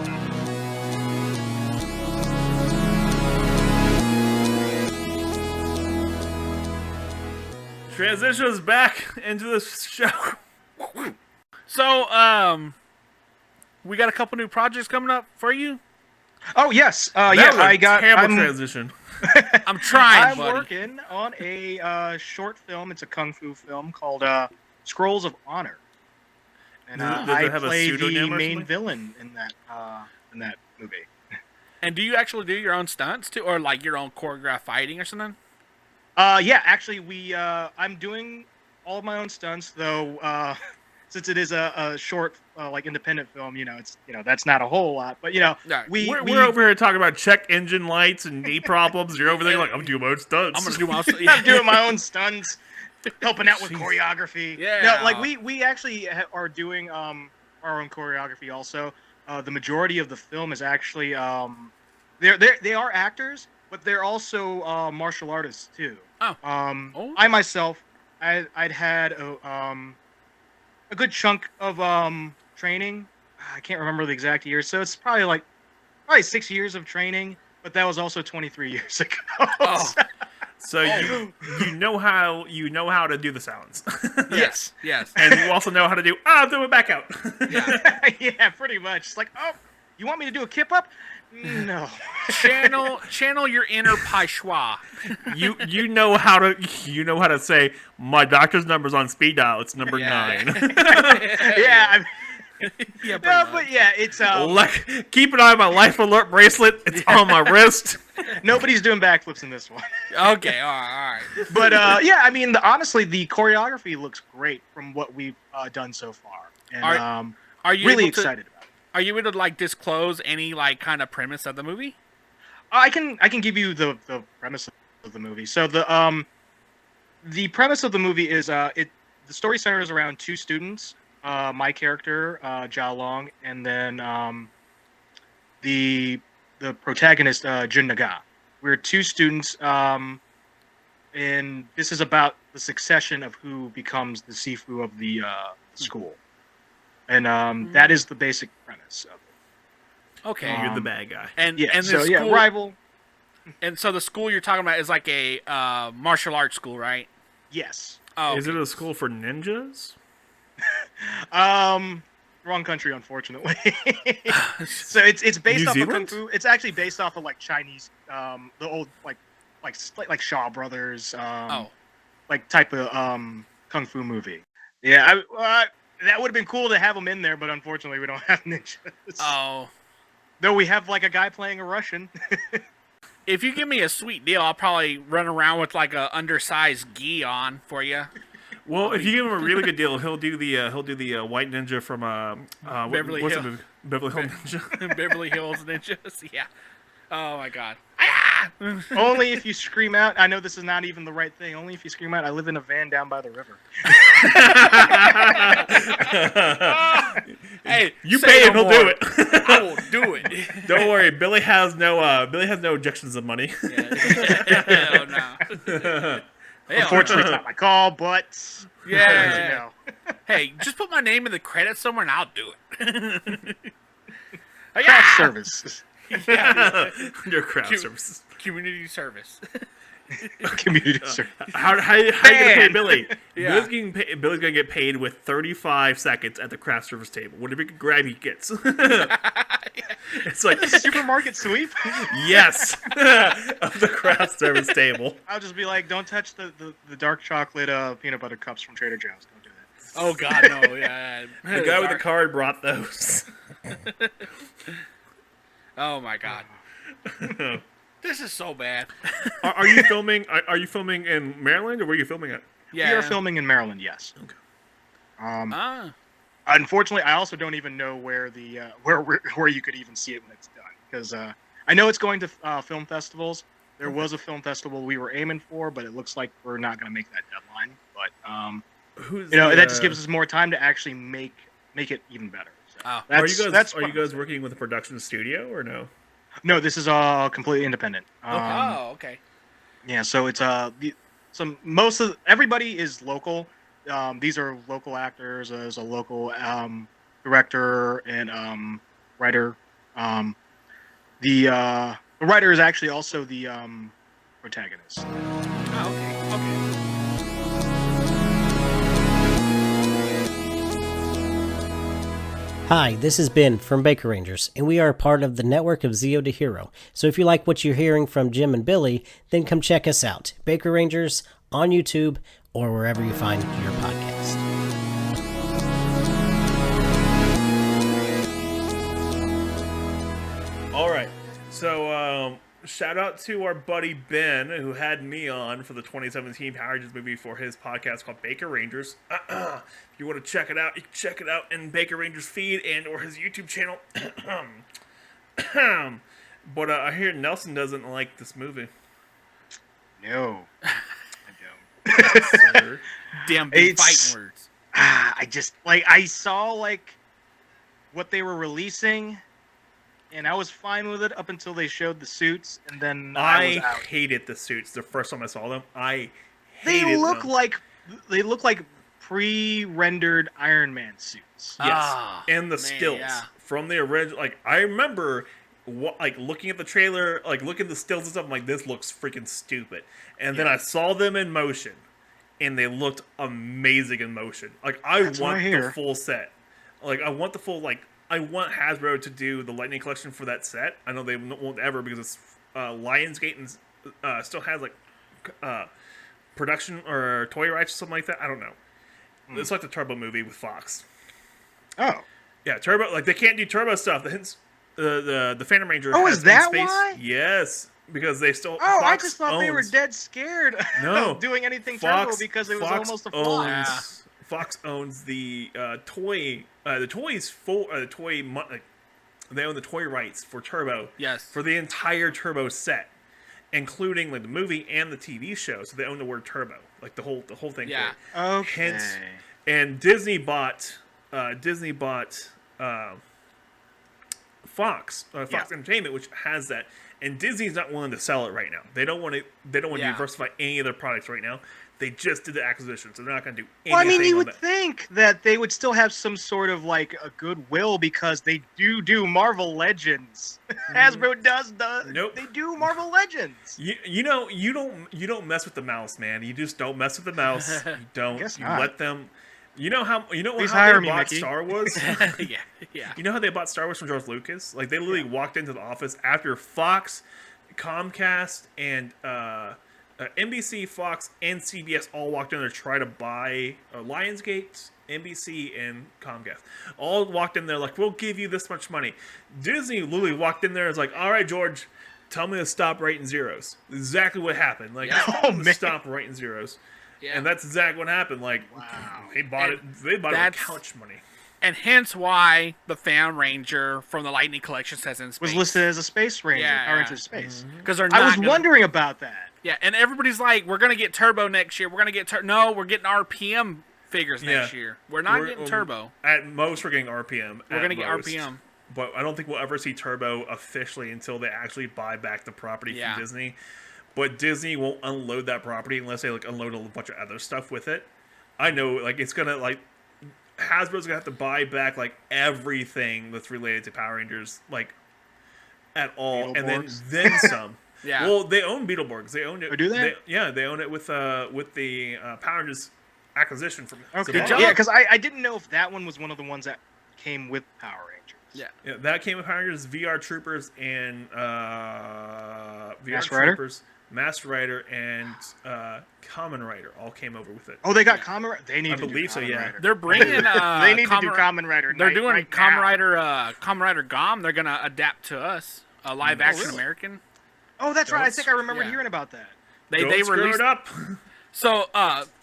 Transitions back into the show. So, we got a couple new projects coming up for you. Oh yes, I got terrible transition. I'm trying. I'm working on a short film. It's a kung fu film called Scrolls of Honor, and I play the main villain in that movie. And do you actually do your own stunts too, or like your own choreographed fighting or something? Yeah, actually, I'm doing all of my own stunts, though. Since it is a short, like independent film, it's that's not a whole lot. But we're over here talking about check engine lights and knee problems. You're over there like, I'm doing my own stunts. I'm gonna do my own. I'm doing my own stunts, helping out with choreography. Yeah. No, like we actually are doing our own choreography also. The majority of the film is actually they are actors, but they're also martial artists too. Oh. I myself, I'd had a good chunk of training. I can't remember the exact year, so it's probably 6 years of training, but that was also 23 years ago. Oh. So you know how to do the sounds. Yes. And you also know how to do throw it back out. Yeah, pretty much. It's like, oh, you want me to do a kip up? No. Channel your inner Pashwa. You know how to say my doctor's number's on speed dial. It's number 9. Yeah. Yeah, But yeah, it's keep an eye on my life alert bracelet. It's on my wrist. Nobody's doing backflips in this one. Okay, all right. But yeah, I mean, honestly, the choreography looks great from what we've done so far, and Are you really able to- excited about it. Are you able to like disclose any like kind of premise of the movie? I can give you the premise of the movie. So the premise of the movie is the story centers around 2 students. My character, Jia Long, and then the protagonist, Jun Naga. We're 2 students, and this is about the succession of who becomes the Sifu of the school. And that is the basic premise of it. Okay, You're the bad guy. and Yeah, the so school, yeah, rival. And so the school you're talking about is like a martial arts school, right? Yes. Oh, Is it a school for ninjas? Wrong country, unfortunately. So it's based New off Zealand? of kung fu. It's actually based off of like Chinese, the old like Shaw Brothers, like type of kung fu movie. Yeah, that would have been cool to have them in there, but unfortunately we don't have ninjas. Oh. Though we have like a guy playing a Russian. If you give me a sweet deal, I'll probably run around with like a undersized gi on for you. Well, if you give him a really good deal, he'll do the white ninja from Beverly what's Hills. the movie? Beverly Hills Ninja. Beverly Hills Ninjas. Yeah. Oh my god. Only if you scream out. I know this is not even the right thing. Only if you scream out, I live in a van down by the river. Hey, You say pay no him, he'll more. do it. I will do it. Don't worry, Billy has no objections of money. Hell no. Unfortunately, it's not my call, but Yeah. you know. Hey, just put my name in the credits somewhere and I'll do it. Craft service. Your craft services. Community service. Community service. How you gonna pay Billy? Yeah. Billy's gonna get paid with 35 seconds at the craft service table. Whatever he can grab, he gets. It's like Supermarket sweep? yes, of the craft service table. I'll just be like, don't touch the dark chocolate peanut butter cups from Trader Joe's. Don't do that. Oh god, no, yeah. The guy with the card brought those. Oh my god. This is so bad. Are you filming? Are you filming in Maryland, or where are you filming at? Yeah. We are filming in Maryland, yes. Okay. Unfortunately, I also don't even know where the where you could even see it when it's done, because I know it's going to film festivals. There was a film festival we were aiming for, but it looks like we're not going to make that deadline. But that just gives us more time to actually make it even better. So Are you guys working with a production studio or no? No, this is all completely independent. Okay. Yeah, so it's everybody is local. These are local actors. There's a local director and writer. The writer is actually also the protagonist. Oh, okay. Hi, this is Ben from Baker Rangers, and we are part of the network of Zeo to Hero. So if you like what you're hearing from Jim and Billy, then come check us out. Baker Rangers on YouTube or wherever you find your podcast. All right. So shout out to our buddy Ben, who had me on for the 2017 Power Rangers movie for his podcast called Baker Rangers. If you want to check it out, you can check it out in Baker Rangers feed and or his YouTube channel. But I hear Nelson doesn't like this movie. No, I don't. Sir. Damn big It's- fighting words. I saw what they were releasing, and I was fine with it up until they showed the suits, and then I was out. hated the suits the first time I saw them. I They hated look them. like pre-rendered Iron Man suits. Yes, Ah, and the man, stills yeah. from the original. Like I remember like looking at the trailer, like looking at the stills and stuff, I'm like, this looks freaking stupid. And then I saw them in motion, and they looked amazing in motion. Like I want the full set. Like I want the full I want Hasbro to do the Lightning Collection for that set. I know they won't ever because it's Lionsgate and still has production or toy rights or something like that. I don't know. It's like the Turbo movie with Fox. Oh. Yeah, Turbo. Like they can't do Turbo stuff. The Phantom Ranger. Oh, has is that space. why? Yes, because they still. Oh, Fox I just thought they were owns- dead scared of doing anything Turbo because it was almost a flop. Fox owns the toy. The toys full. The toy. They own the toy rights for Turbo. Yes. For the entire Turbo set, including like the movie and the TV show. So they own the word Turbo, like the whole thing. Yeah. For it. Okay. Hence, and Disney bought Fox Entertainment, which has that, and Disney's not willing to sell it right now. They don't want to. They don't want to diversify any of their products right now. They just did the acquisition, so they're not going to do anything. Well, I mean, you would think that they would still have some sort of like a goodwill because they do Marvel Legends. Hasbro does. Nope. They do Marvel Legends. You don't mess with the mouse, man. You just don't mess with the mouse. You don't. Guess You not. let them. You know how Please how hire they me, bought Mickey. Star Wars? Yeah. You know how they bought Star Wars from George Lucas? Like they literally walked into the office after Fox, Comcast, and NBC, Fox, and CBS all walked in there to try to buy Lionsgate, NBC, and Comcast. All walked in there like, we'll give you this much money. Disney literally walked in there and was like, all right, George, tell me to stop writing zeros. Exactly what happened. Like, stop writing zeros. Yeah. And that's exactly what happened. Like, they bought it. They bought it with couch money. And hence why the Phantom Ranger from the Lightning Collection says in space. Was listed as a Space Ranger. Yeah, Power yeah. Ranger Space. Because they're I not was wondering about that. Yeah, and everybody's like, we're going to get Turbo next year. We're going to get No, we're getting RPM figures next year. We're not getting Turbo. At most, we're getting RPM. We're going to get RPM. But I don't think we'll ever see Turbo officially until they actually buy back the property from Disney. But Disney won't unload that property unless they like unload a bunch of other stuff with it. I know, like it's gonna like Hasbro's gonna have to buy back like everything that's related to Power Rangers, like at all, and then some. Yeah. Well, they own Beetleborgs. They own it. Oh, do they? They own it with the Power Rangers acquisition from. Okay. Good job. Yeah, because I didn't know if that one was one of the ones that came with Power Rangers. Yeah, that came with Power Rangers, VR Troopers, and Masked Rider? Masked Rider, and Kamen Rider all came over with it. Oh, they got Kamen Rider. They need to believe do so, Kamen yeah. Rider. They're bringing They need to do Kamen Rider. They're doing right Kamen now. Rider Gom. They're going to adapt to us. A live action really? American. Oh, that's right. I think I remember yeah. hearing about that. They Don't screw released it up. So,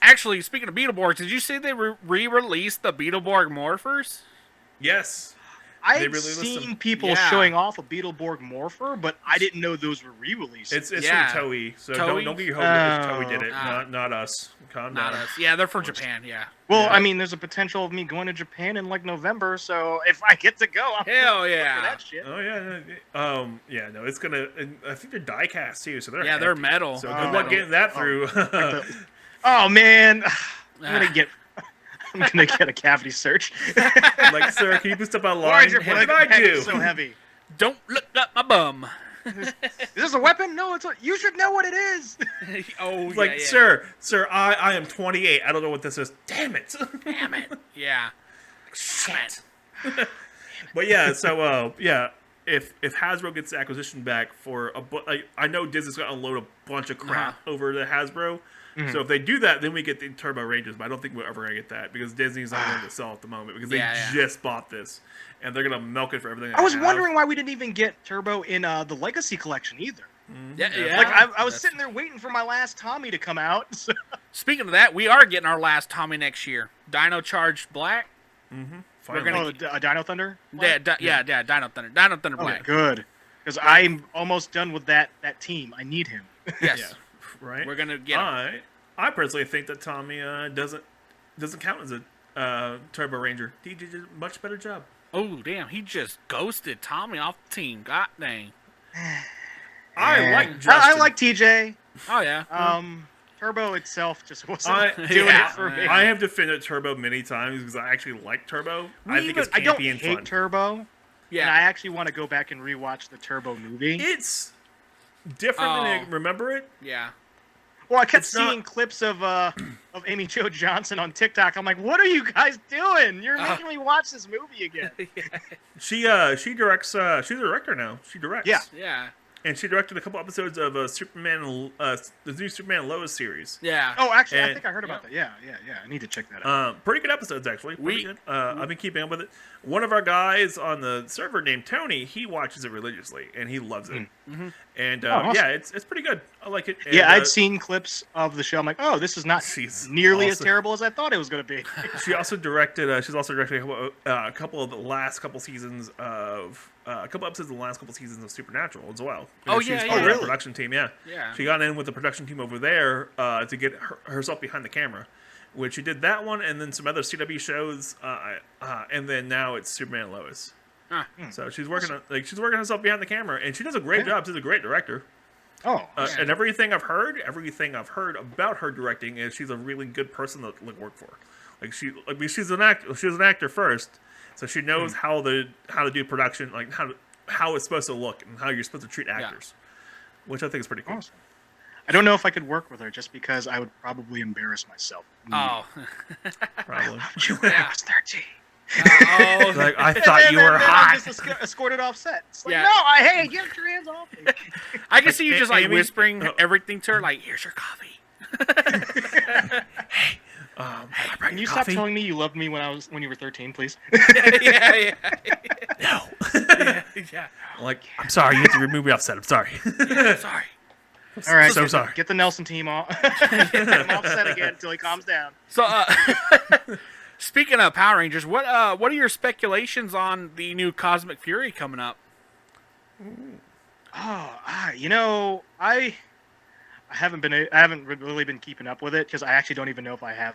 actually, speaking of Beetleborgs, did you see they re-released the Beetleborg Morphers? Yes. I've re-released seen them. people showing off a Beetleborg Morpher, but I didn't know those were re-releases. It's Yeah. from Toei, so Toei? don't get your hopes up. Oh. Toei did it, not us. Calm Not down. us. Yeah, they're from Japan, yeah. Well, I mean, there's a potential of me going to Japan in like November, so if I get to go, I'm Hell gonna look yeah. for that shit. Oh yeah, no, it's gonna. And I think they're die cast too, so they're They're hefty. metal. So Oh. good luck getting that through. Oh man, I'm gonna get a cavity search. Like, sir, can you put stuff Why online? is your What did I bag do? so heavy? Don't look up my bum. Is this a weapon? No, you should know what it is. Oh, It's like, sir, I am 28. I don't know what this is. Damn it. Damn it. Yeah. Shit. But yeah, so if Hasbro gets the acquisition back for I know Disney's gonna unload a bunch of crap over to Hasbro. Mm-hmm. So if they do that, then we get the Turbo Rangers. But I don't think we're ever gonna get that because Disney's not willing to sell at the moment because they just bought this and they're gonna milk it for everything. I was wondering why we didn't even get Turbo in the Legacy Collection either. Yeah. Like I was sitting there waiting for my last Tommy to come out. So. Speaking of that, we are getting our last Tommy next year. Dino Charged Black. Finally. We're gonna Dino Thunder. Yeah, Dino Thunder. Dino Thunder Oh, Black. good. Because I'm almost done with that team. I need him. Yes. Yeah, right. We're gonna get him. I personally think that Tommy doesn't count as a Turbo Ranger. He did a much better job. Oh, damn. He just ghosted Tommy off the team. God dang. I like Justin. I like TJ. Oh, yeah. Turbo itself just wasn't doing yeah. it for me. I have defended Turbo many times because I actually like Turbo. I think it's I don't campy and hate fun. Turbo. Yeah. And I actually want to go back and rewatch the Turbo movie. It's different than I remember it. Yeah. Well, I kept It's not- seeing clips of Amy Jo Johnson on TikTok. I'm like, what are you guys doing? You're making me watch this movie again. She directs. She's a director now. She directs. Yeah. Yeah. And she directed a couple episodes of Superman, the new Superman and Lois series. Yeah. Oh, actually, I And- think I heard about that. Yeah. I need to check that out. Pretty good episodes, actually. Pretty good. I've been keeping up with it. One of our guys on the server named Tony, he watches it religiously, and he loves it. Mm-hmm. And awesome. yeah, it's pretty good. I like it. And, Yeah, I'd seen clips of the show. I'm like, oh, this is not She's nearly as awesome. terrible as I thought it was going to be. She also directed. She's also directed a couple of the last couple seasons of a couple episodes of the last couple seasons of Supernatural as well. Oh, She yeah, was yeah. part of Oh, that really? production team. Yeah. Yeah. She got in with the production team over there to get herself behind the camera, which she did that one, and then some other CW shows, and then now it's Superman and Lois. Huh. So she's working herself behind the camera, and she does a great job. She's a great director. Oh, And everything I've heard about her directing is she's a really good person to work for. Like she's an actor first, so she knows how to do production, like how it's supposed to look and how you're supposed to treat actors, which I think is pretty cool. awesome. I don't know if I could work with her just because I would probably embarrass myself. Oh. Probably. When I was 13. Oh. Like I thought you were I hot. just escorted off set. It's like, Yeah. no, hey, get your hands off me. I can see you just like Amy- whispering everything to her, like, "Here's your coffee." Can you stop telling me you loved me when you were 13, please? yeah. No. Yeah. Like I'm sorry, you have to remove me off set. I'm sorry. Sorry. All right, So sorry. Get the Nelson team off. Get him off set again until he calms down. So, speaking of Power Rangers, what are your speculations on the new Cosmic Fury coming up? Oh, I haven't really been keeping up with it because I actually don't even know if I have.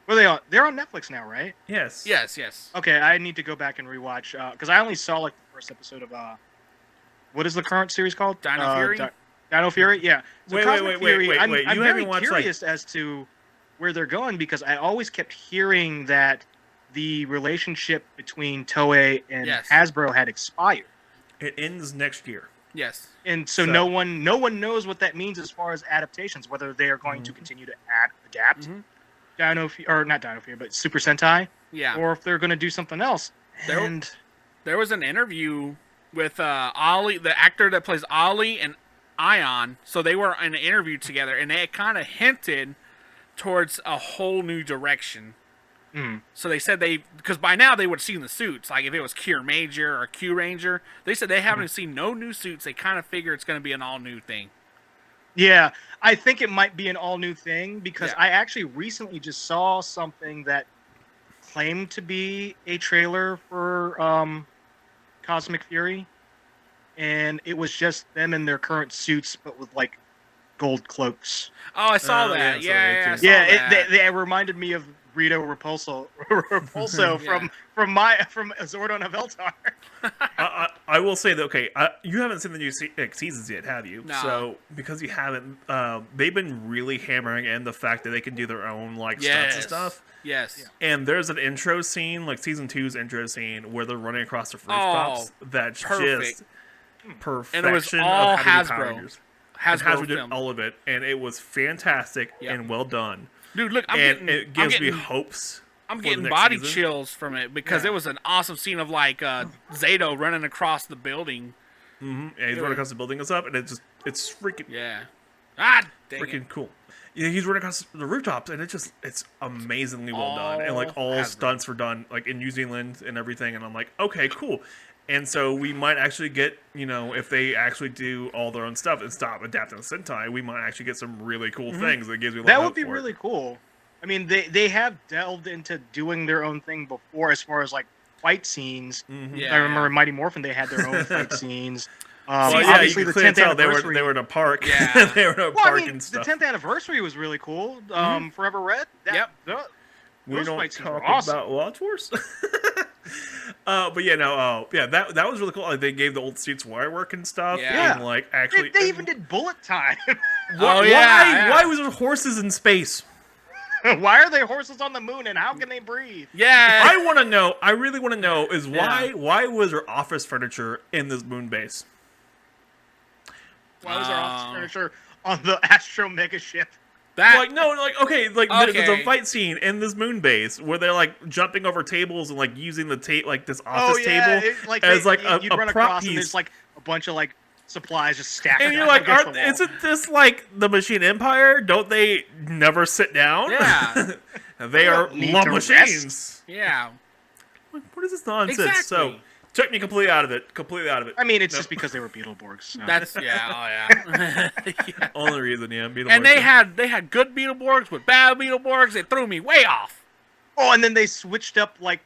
Where are they on? They're on Netflix now, right? Yes. Yes. Okay, I need to go back and rewatch because I only saw like the first episode of what is the current series called? Dino Fury? Dino Fury, yeah. So Wait, Cosmic Fury, I'm You very haven't watched, curious as to where they're going because I always kept hearing that the relationship between Toei and Yes. Hasbro had expired. It ends next year. Yes. And so, So- no one knows what that means as far as adaptations, whether they are going to continue to adapt not Dino Fury, but Super Sentai, Yeah. or if they're going to do something else. There- And There was an interview with Ollie, the actor that plays Ollie and Ion. So they were in an interview together, and they kind of hinted towards a whole new direction. So they said because by now they would have seen the suits, like if it was Cure Major or Q Ranger. They said they haven't seen no new suits. They kind of figure it's going to be an all new thing. yeah, I think it might be an all new thing because Yeah. I actually recently just saw something that claimed to be a trailer for Cosmic Fury, and it was just them in their current suits, but with like gold cloaks. Oh, I saw Oh, that. yeah, so Yeah, they I saw that. They reminded me of Rito Repulso Yeah. from Zordon of Eltar. I will say that, okay, you haven't seen the new seasons yet, have you? No. So, because you haven't, they've been really hammering in the fact that they can do their own, stunts and stuff. Yes. And there's an intro scene, like season 2's intro scene, where they're running across the rooftops. That's perfect. just perfection And it was all of how to do Power Hasbro. Rangers. And Hasbro Hasbro did film. all of it, and it was fantastic Yeah. and well done. Dude, look, And it gives me hopes. I'm for the getting next body season. chills from it because it was an awesome scene of Zato running across the building. And he's running across the building and stuff, and it's freaking Yeah. Ah, dang freaking it. cool. Yeah, he's running across the rooftops, and it's amazingly well done. And all Hasbro. stunts were done in New Zealand and everything. And I'm like, okay, cool. And so we might actually get, if they actually do all their own stuff and stop adapting to Sentai, we might actually get some really cool things that gives me a lot That of would hope be for it. really cool. I mean, they have delved into doing their own thing before, as far as fight scenes. Yeah. I remember in Mighty Morphin they had their own fight scenes. Well, yeah, Obviously, you the can clearly 10th tell they anniversary. were in a park. Yeah. they were in a Well, park I mean, and the stuff. 10th anniversary was really cool. Forever Red. Yep. We Those don't fight scenes talk were awesome. about Wild Force. But yeah, no, that was really cool. Like, they gave the old suits wire work and stuff. Yeah. And actually, They even did bullet time. Oh, yeah. Why was there horses in space? Why are there horses on the moon, and how can they breathe? Yeah. I want to know. I really want to know is why was there office furniture in this moon base? Why was there office furniture on the Astro Mega ship? There's a fight scene in this moon base where they're like jumping over tables and like using the this office table as you'd a run prop across piece. and there's like a bunch of like supplies just stacked. And you're up like, against the wall. isn't this like the Machine Empire? Don't they never sit down? Yeah. They are need love to machines. rest. Yeah. What is this nonsense? Exactly. So took me completely out of it. I mean, it's just because they were Beetleborgs. So. That's yeah. Only reason, yeah. And they had good Beetleborgs with bad Beetleborgs. It threw me way off. Oh, and then they switched up like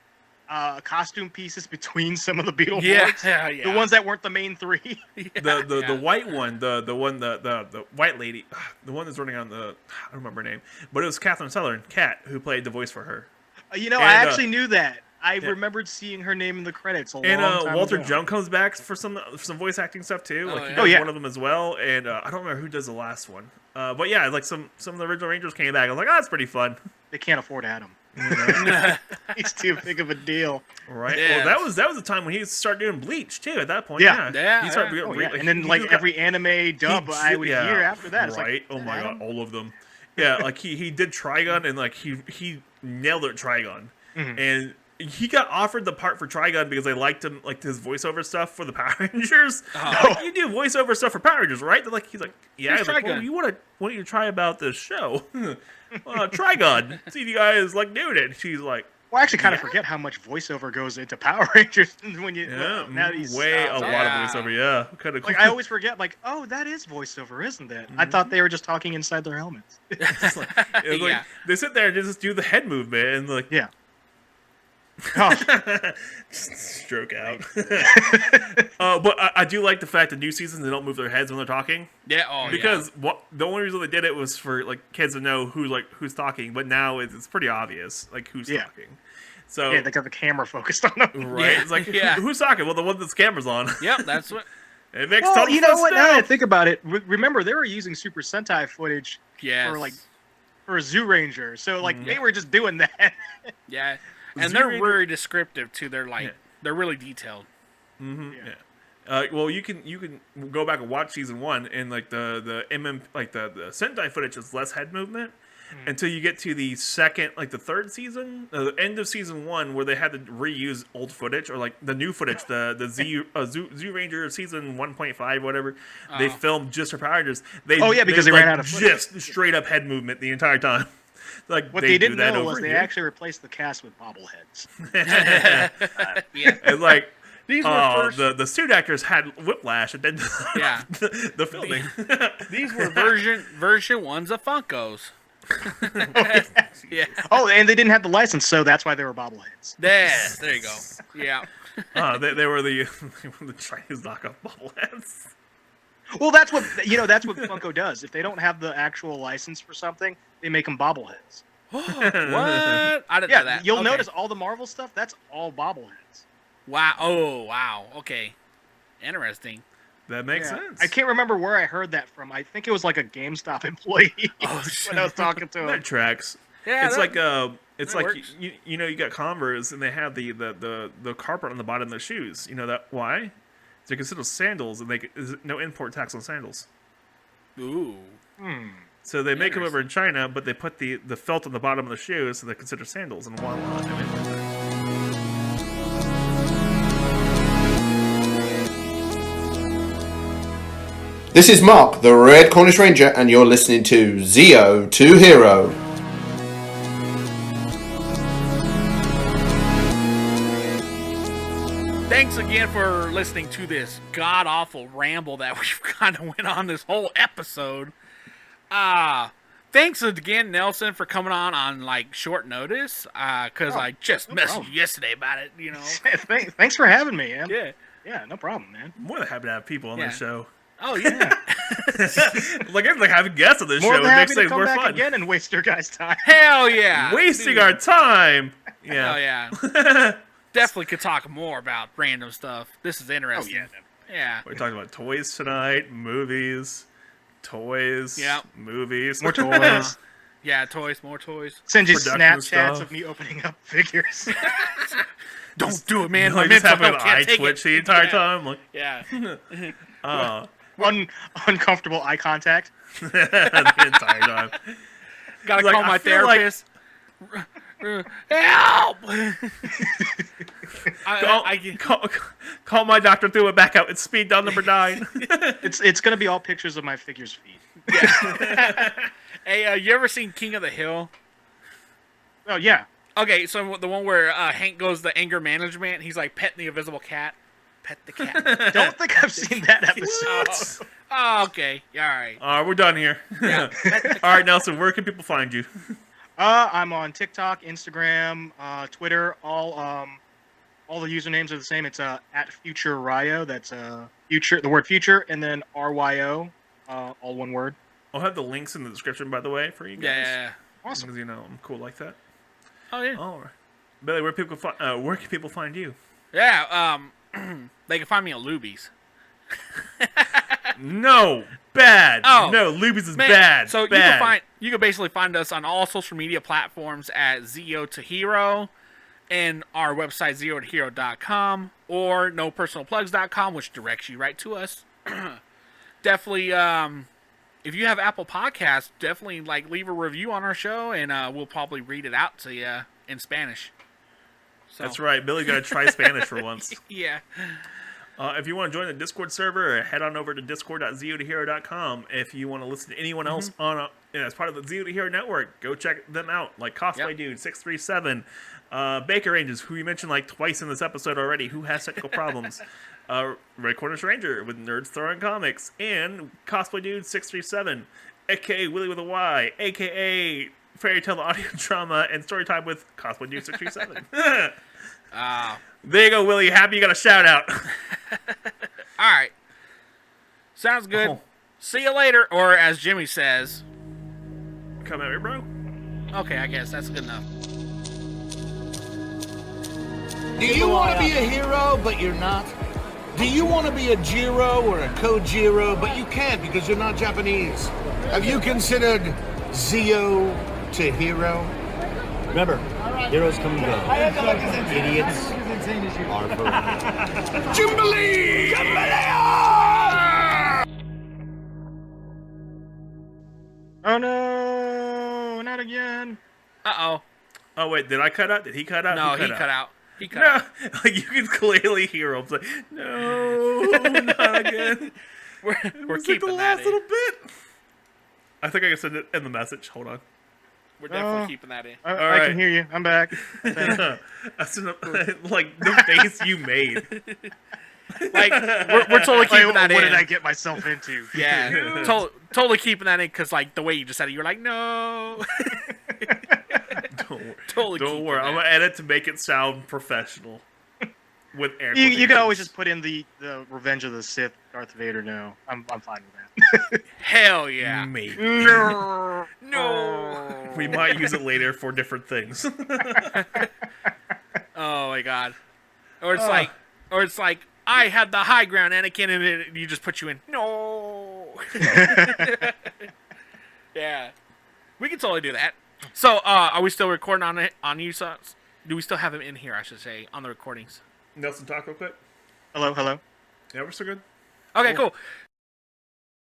costume pieces between some of the Beetleborgs. Yeah. The ones that weren't the main three. The white one, the white lady, the one that's running on I don't remember her name, but it was Catherine Sutherland, Kat, who played the voice for her. I actually knew that. I remembered seeing her name in the credits a long time Walter ago. Jones comes back for some voice acting stuff too. He yeah. does one of them as well, and I don't remember who does the last one. But yeah, like some of the original Rangers came back. I was like, that's pretty fun. They can't afford Adam. He's too big of a deal. Right. Yeah. Well, that was the time when he started doing Bleach too. At that point, Yeah. He started Oh, doing yeah. And then like every anime dub I would hear after that. It's Right. like, Oh my Adam? god, all of them. Yeah, like he did Trigun and like he nailed it Trigun. Mhm. And he got offered the part for Trigun because they liked him, like his voiceover stuff for the Power Rangers. Like, you do voiceover stuff for Power Rangers, right? They're like, he's like, yeah. He's like, well, why don't you try about this show? Trigun. See if you guys like doing it. And she's like, Well, I actually kind of forget how much voiceover goes into Power Rangers when you now that he's a lot of voiceover. Yeah, kind of cool. Like I always forget, like, oh, that is voiceover, isn't it? I thought they were just talking inside their helmets. It's like, they sit there and just do the head movement and like, Yeah. Oh. just stroke out. But I do like the fact that new seasons they don't move their heads when they're talking. Yeah. Because the only reason they did it was for like kids to know who's talking. But now it's pretty obvious like who's talking. So Yeah, they got the camera focused on them. right, Yeah. it's like who's talking? Well, the one that's camera's on. Yep. That's what. It makes Well, total you know sense what? Now now. that I think about it, remember they were using Super Sentai footage for a Zoo Ranger, so like they were just doing that. Yeah. And Zoo they're Ranger- very descriptive too. They're like they're really detailed. Mm-hmm. Yeah. Well, you can go back and watch season 1, and like the Sentai footage is less head movement until you get to the the third season, the end of season 1, where they had to reuse old footage or like the new footage, the Zoo Ranger season 1.5, whatever. They filmed just for Power Rangers. Because they ran out of footage. just straight up head movement the entire time. Like What they didn't do that know over was they here. actually replaced the cast with bobbleheads. Yeah. It's like. These were first. The suit actors had whiplash and then the filming. These were version ones of Funkos. Yeah. Oh, and they didn't have the license, so that's why they were bobbleheads. There you go. Yeah. They were the Chinese knockoff bobbleheads. Well, that's what Funko does. If they don't have the actual license for something, they make them bobbleheads. What? I didn't know that. You'll Okay. notice all the Marvel stuff. That's all bobbleheads. Wow. Oh, wow. Okay. Interesting. That makes sense. I can't remember where I heard that from. I think it was like a GameStop employee when I was talking to him. That tracks. Yeah. It's that like works. you got Converse and they have the carpet on the bottom of their shoes. You know that why? They're considered sandals and there's no import tax on sandals. Ooh. So they make them over in China, but they put the felt on the bottom of the shoes, so they're considered sandals. And voila, no import tax. This is Mark, the Red Cornish Ranger, and you're listening to Zeo to Hero. Thanks again for listening to this god-awful ramble that we've kind of went on this whole episode. Thanks again, Nelson, for coming on like short notice. Because I just messaged you yesterday about it, you know. Thanks for having me, man. Yeah. Yeah, no problem, man. More than happy to have people on this show. Oh, yeah. Like I'm like having guests on this More show. than It makes happy to things come more back fun. again and waste your guys' time. Hell yeah. Wasting our time. Yeah. Oh, yeah. Definitely could talk more about random stuff. This is interesting. Oh, Yeah. We're talking about toys tonight, movies, toys, Yeah. movies. More toys. Yeah, toys, more toys. Send you Production Snapchats stuff. of me opening up figures. Don't do it, man. No, My I just mental have an health eye can't take twitch it. the entire Yeah. time. Like, Yeah. Uncomfortable eye contact. the entire time. Gotta Like, call I my feel like- therapist. Help! Call my doctor, threw it back out. It's speed down number 9. It's gonna be all pictures of my figures' feet. Hey, you ever seen King of the Hill? Oh yeah. Okay, so the one where Hank goes to anger management, he's like petting the invisible cat. Pet the cat. Don't think I've seen that episode. Oh, okay. All right. We're done here. Yeah. All right, Nelson, where can people find you? I'm on TikTok, Instagram, Twitter. All the usernames are the same. It's at Future Ryo. That's future, the word future, and then RYO, all one word. I'll have the links in the description, by the way, for you guys. Yeah. Awesome. Because, I'm cool like that. Oh, yeah. All right. Billy, where can people find you? Yeah, they can find me on Lubies. No, bad. Oh, no, Lubies is Man, bad. So bad. you can basically find us on all social media platforms at zeotohero and our website zeotohero.com or nopersonalplugs.com, which directs you right to us. Definitely, if you have Apple Podcasts, definitely leave a review on our show, and we'll probably read it out to you in Spanish. So. That's right. Billy got to try Spanish for once. Yeah. If you want to join the Discord server, head on over to discord.zeotohero.com. If you want to listen to anyone else as part of the Zeo to Hero network, go check them out. Like Cosplay Dude 637, Baker Rangers, who we mentioned twice in this episode already, who has technical problems. Red Cornish Ranger with Nerds Throwing Comics, and Cosplay Dude 637, aka Willie with a Y, aka Fairy Tale Audio Drama and Storytime with Cosplay Dude 637. There you go, Willie. Happy you got a shout out. All right. Sounds good. Oh. See you later. Or as Jimmy says. Come at me, bro. Okay, I guess that's good enough. Do you want to be a hero, but you're not? Do you want to be a Jiro or a Kojiro, but you can't because you're not Japanese? Have you considered Zeo to Hero? Remember, heroes come and go. Idiots are forever. Jubilee! Oh no, not again. Uh-oh. Oh, wait, did I cut out? Did he cut out? No, he cut out. He cut No, out. you can clearly hear him. It's like, no, not again. We're It's keeping the that last in. little bit. I think I can send it in the message. Hold on. We're definitely keeping that in. I right. can hear you. I'm back. That's like the face you made. We're totally keeping that in. What did I get myself into? Yeah, totally keeping that in because the way you just said it, you're like, no. Don't worry. I'm gonna edit to make it sound professional. With air You can always just put in the Revenge of the Sith, Darth Vader. No, I'm fine with that. Hell yeah. Maybe. No. We might use it later for different things. Oh my god. Or it's like I had the high ground, Anakin, and you just put you in. No. Yeah. We can totally do that. So, are we still recording on you? So, do we still have him in here, I should say, on the recordings? Nelson, talk real quick. Hello. Yeah, we're still good. Okay, cool.